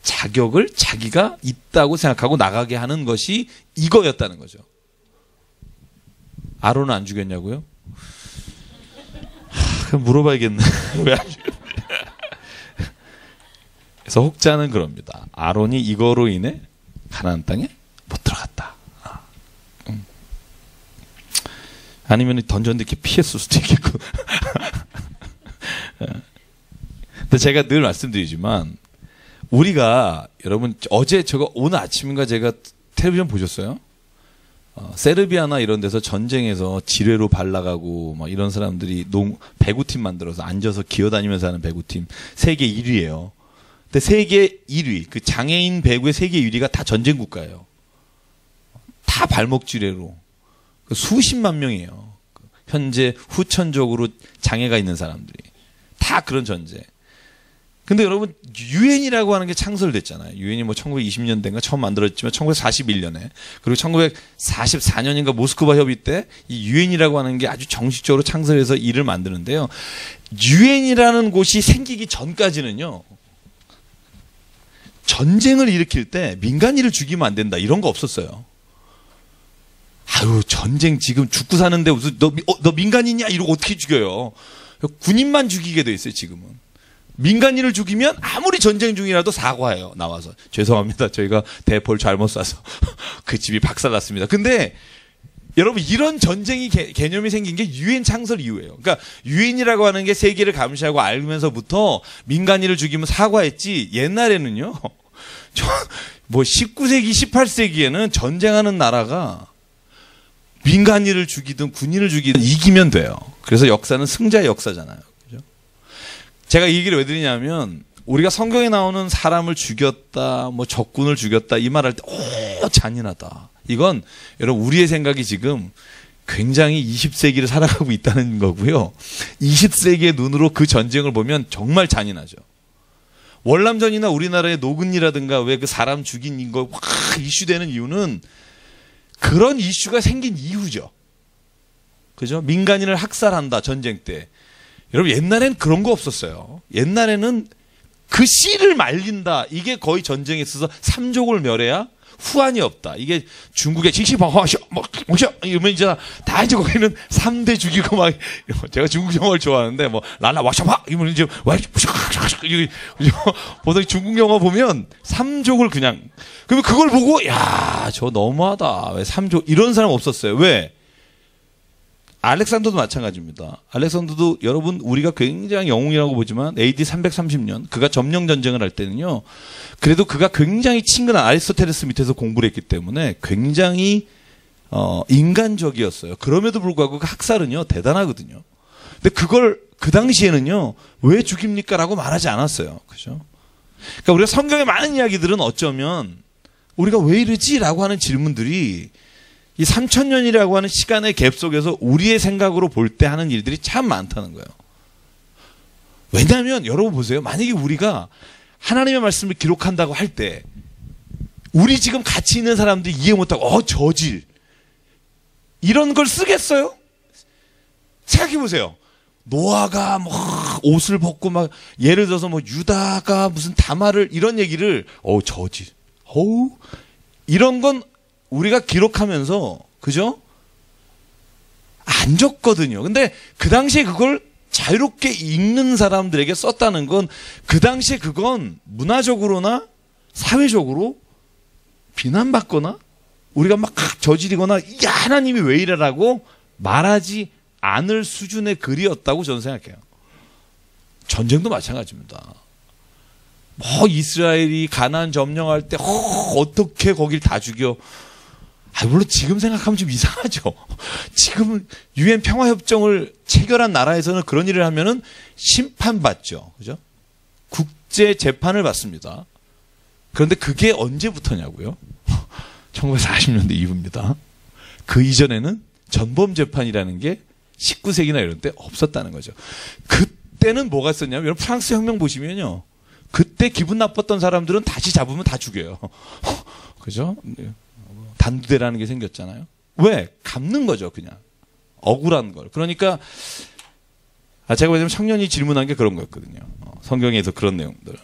자격을 자기가 있다고 생각하고 나가게 하는 것이 이거였다는 거죠. 아론은 안 죽였냐고요? 그럼 물어봐야겠네. 왜 안 죽였냐? 그래서 혹자는 그럽니다. 아론이 이거로 인해 가나안 땅에 못 들어갔다. 아니면 던졌는데 이렇게 피했을 수도 있겠고. 근데 제가 늘 말씀드리지만 우리가 여러분 어제 오늘 아침인가 제가 텔레비전 보셨어요? 세르비아나 이런 데서 전쟁에서 지뢰로 발라가고 막 이런 사람들이 배구팀 만들어서 앉아서 기어다니면서 하는 배구팀 세계 1위예요. 근데 세계 1위 그 장애인 배구의 세계 1위가 다 전쟁 국가예요. 다 발목 지뢰로 수십만 명이에요. 현재 후천적으로 장애가 있는 사람들이 다 그런 전쟁. 근데 여러분 유엔이라고 하는 게 창설됐잖아요. 유엔이 뭐 1920년대인가 처음 만들어졌지만 1941년에 그리고 1944년인가 모스크바 협의 때 이 유엔이라고 하는 게 아주 정식적으로 창설해서 일을 만드는데요. 유엔이라는 곳이 생기기 전까지는요. 전쟁을 일으킬 때 민간인을 죽이면 안 된다 이런 거 없었어요. 아유 전쟁 지금 죽고 사는데 무슨 너 민간인이야 이러고 어떻게 죽여요. 군인만 죽이게 돼 있어요 지금은. 민간인을 죽이면 아무리 전쟁 중이라도 사과해요. 나와서. 죄송합니다. 저희가 대포를 잘못 쏴서 그 집이 박살났습니다. 근데 여러분 이런 전쟁이 개념이 생긴 게 유엔 창설 이후예요. 그러니까 유엔이라고 하는 게 세계를 감시하고 알면서부터 민간인을 죽이면 사과했지 옛날에는요. 뭐 19세기, 18세기에는 전쟁하는 나라가 민간인을 죽이든 군인을 죽이든 이기면 돼요. 그래서 역사는 승자의 역사잖아요. 제가 이 얘기를 왜 드리냐면 우리가 성경에 나오는 사람을 죽였다, 뭐 적군을 죽였다 이 말할 때 잔인하다. 이건 여러분 우리의 생각이 지금 굉장히 20세기를 살아가고 있다는 거고요. 20세기의 눈으로 그 전쟁을 보면 정말 잔인하죠. 월남전이나 우리나라의 노근이라든가 왜 그 사람 죽인 거 확 이슈되는 이유는 그런 이슈가 생긴 이후죠. 그죠? 민간인을 학살한다 전쟁 때. 여러분 옛날엔 그런 거 없었어요. 옛날에는 그 씨를 말린다. 이게 거의 전쟁에 있어서 삼족을 멸해야 후환이 없다. 이게 중국의 지시방화쇼 이러면 이제 다 이제 거기는 3대 죽이고 막 제가 중국 영화를 좋아하는데 뭐 랄라 와샤파 이러면 이제 보통 중국 영화 보면 삼족을 그냥 그러면 그걸 보고 야, 저 너무하다. 왜 삼족 이런 사람 없었어요. 왜? 알렉산더도 마찬가지입니다. 알렉산더도 여러분 우리가 굉장히 영웅이라고 보지만 AD 330년 그가 점령 전쟁을 할 때는요. 그래도 그가 굉장히 친근한 아리스토텔레스 밑에서 공부를 했기 때문에 굉장히 인간적이었어요. 그럼에도 불구하고 그 학살은요 대단하거든요. 근데 그걸 그 당시에는요 왜 죽입니까? 라고 말하지 않았어요. 그죠? 그러니까 우리가 성경의 많은 이야기들은 어쩌면 우리가 왜 이러지? 라고 하는 질문들이 이 3000년이라고 하는 시간의 갭 속에서 우리의 생각으로 볼 때 하는 일들이 참 많다는 거예요. 왜냐하면 여러분 보세요. 만약에 우리가 하나님의 말씀을 기록한다고 할 때 우리 지금 같이 있는 사람들이 이해 못하고 저질 이런 걸 쓰겠어요? 생각해 보세요. 노아가 뭐 옷을 벗고 막 예를 들어서 뭐 유다가 무슨 다말을 이런 얘기를 저질 이런 건 우리가 기록하면서 그죠? 안 적거든요. 근데 그 당시에 그걸 자유롭게 읽는 사람들에게 썼다는 건 그 당시에 그건 문화적으로나 사회적으로 비난받거나 우리가 막 저지르거나 야 하나님이 왜 이래라고 말하지 않을 수준의 글이었다고 저는 생각해요. 전쟁도 마찬가지입니다. 뭐 이스라엘이 가나안 점령할 때 어떻게 거길 다 죽여. 물론 지금 생각하면 좀 이상하죠. 지금은 유엔 평화협정을 체결한 나라에서는 그런 일을 하면은 심판받죠. 그죠? 국제 재판을 받습니다. 그런데 그게 언제부터냐고요? 1940년대 이후입니다. 그 이전에는 전범 재판이라는 게 19세기나 이런 때 없었다는 거죠. 그때는 뭐가 있었냐면 여러분 프랑스 혁명 보시면요. 그때 기분 나빴던 사람들은 다시 잡으면 다 죽여요. 그죠? 단두대라는 게 생겼잖아요. 왜? 갚는 거죠, 그냥. 억울한 걸. 그러니까 제가 보자면 청년이 질문한 게 그런 거였거든요. 성경에서 그런 내용들.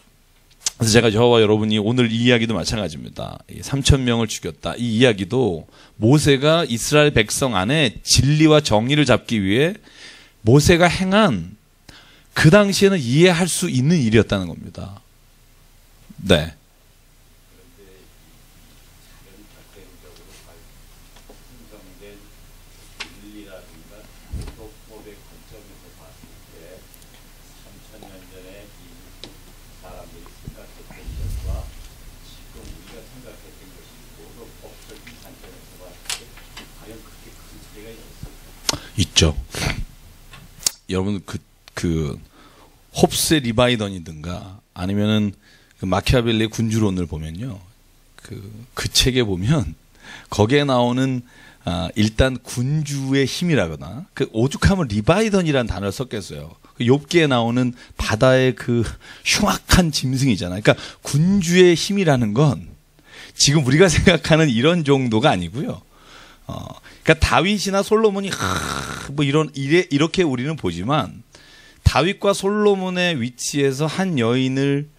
그래서 제가 저와 여러분이 오늘 이 이야기도 마찬가지입니다. 3,000명을 죽였다. 이 이야기도 모세가 이스라엘 백성 안에 진리와 정의를 잡기 위해 모세가 행한 그 당시에는 이해할 수 있는 일이었다는 겁니다. 네. 있죠. 여러분 그 홉스의 리바이던이든가 아니면은 그 마키아벨리의 군주론을 보면요. 그 책에 보면 거기에 나오는 일단 군주의 힘이라거나 그 오죽하면 리바이던이라는 단어를 썼겠어요. 그 욥기에 나오는 바다의 그 흉악한 짐승이잖아요. 그러니까 군주의 힘이라는 건 지금 우리가 생각하는 이런 정도가 아니고요. 그러니까 다윗이나 솔로몬이 뭐 이렇게 우리는 보지만 다윗과 솔로몬의 위치에서 한 여인을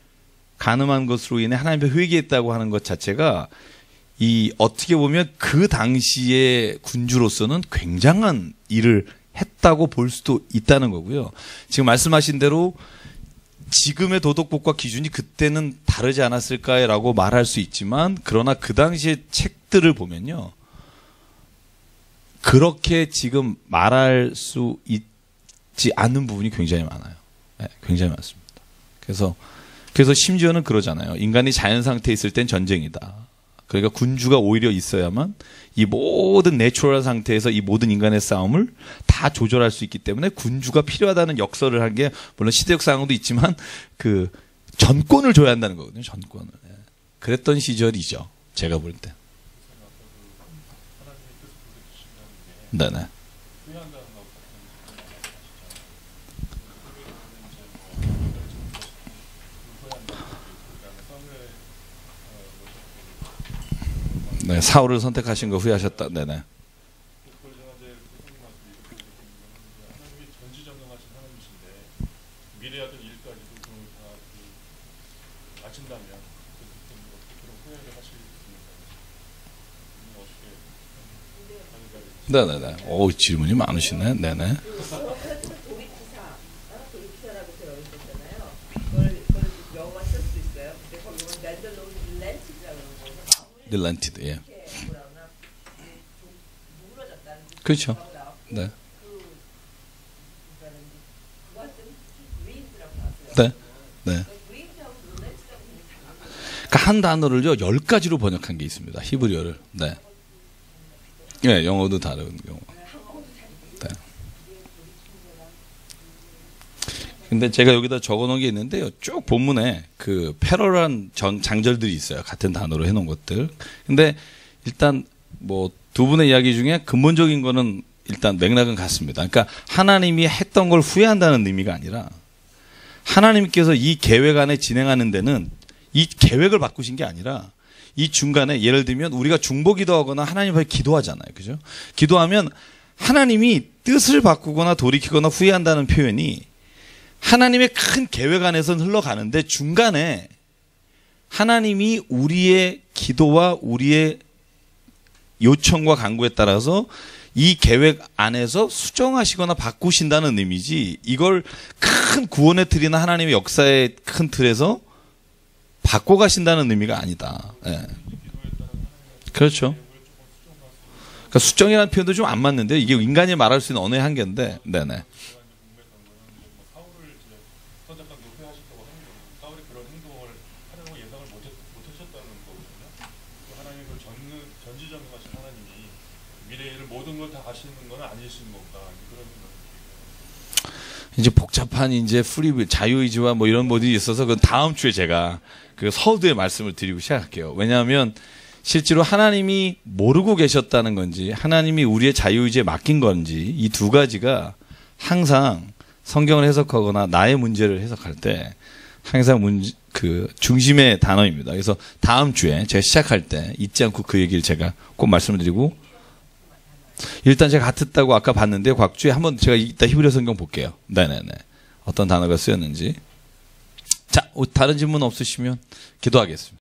간음한 것으로 인해 하나님의 회개했다고 하는 것 자체가 어떻게 보면 그 당시의 군주로서는 굉장한 일을 했다고 볼 수도 있다는 거고요. 지금 말씀하신 대로 지금의 도덕법과 기준이 그때는 다르지 않았을까라고 말할 수 있지만 그러나 그 당시의 책들을 보면요. 그렇게 지금 말할 수 있지 않는 부분이 굉장히 많아요. 네, 굉장히 많습니다. 그래서 심지어는 그러잖아요. 인간이 자연 상태에 있을 땐 전쟁이다. 그러니까 군주가 오히려 있어야만 이 모든 내추럴 상태에서 이 모든 인간의 싸움을 다 조절할 수 있기 때문에 군주가 필요하다는 역설을 한 게 물론 시대적 상황도 있지만 그 전권을 줘야 한다는 거거든요. 전권을. 그랬던 시절이죠. 제가 볼 때. 네네. 네, 사울을 선택하신 거 후회하셨다. 네네. 하나님이 전지전능하신 하나님이신데 미래하던 일까지도 그걸 다 아신다면 그런 후회를 하실 수 있는 어떻게 네네네. 오, 질문이 많으시네. 네네. 도리키사라고 되어 있었잖아요. 그걸 영어가 쓸 수 있어요. 근데 거기 보면 랜더로드 릴렌티드라고 그러는 거죠. 릴렌티드, 예. 뭐라나 누그러졌다는 그렇죠. 네. 네. 네. 그러니까 한 단어를요 10가지로 번역한 게 있습니다. 히브리어를. 네. 예, 영어도 다른 경우. 네. 근데 제가 여기다 적어놓은 게 있는데요. 쭉 본문에 그 패러런 장절들이 있어요. 같은 단어로 해놓은 것들. 근데 일단 뭐 두 분의 이야기 중에 근본적인 거는 일단 맥락은 같습니다. 그러니까 하나님이 했던 걸 후회한다는 의미가 아니라 하나님께서 이 계획 안에 진행하는 데는 이 계획을 바꾸신 게 아니라 이 중간에 예를 들면 우리가 중보기도 하거나 하나님 앞에 기도하잖아요. 그죠? 기도하면 하나님이 뜻을 바꾸거나 돌이키거나 후회한다는 표현이 하나님의 큰 계획 안에서는 흘러가는데 중간에 하나님이 우리의 기도와 우리의 요청과 간구에 따라서 이 계획 안에서 수정하시거나 바꾸신다는 의미지 이걸 큰 구원의 틀이나 하나님의 역사의 큰 틀에서 바꿔가신다는 의미가 아니다. 예. 그렇죠. 그러니까 수정이라는 표현도 좀 안 맞는데 이게 인간이 말할 수 있는 언어의 한계인데 네네. 전지전능하신 하나님이 미래를 모든 걸 다 아시는 건 아니신 건가 그런 생각이 이제 복잡한 이제 프리 자유의지와 뭐 이런 모델이 있어서 그 다음 주에 제가 그 서두에 말씀을 드리고 시작할게요. 왜냐하면 실제로 하나님이 모르고 계셨다는 건지 하나님이 우리의 자유의지에 맡긴 건지 이 두 가지가 항상 성경을 해석하거나 나의 문제를 해석할 때 항상 그 중심의 단어입니다. 그래서 다음 주에 제가 시작할 때 잊지 않고 그 얘기를 제가 꼭 말씀을 드리고 일단 제가 같았다고 아까 봤는데 곽주에 한번 제가 이따 히브리 성경 볼게요. 네네네. 어떤 단어가 쓰였는지. 자, 다른 질문 없으시면 기도하겠습니다.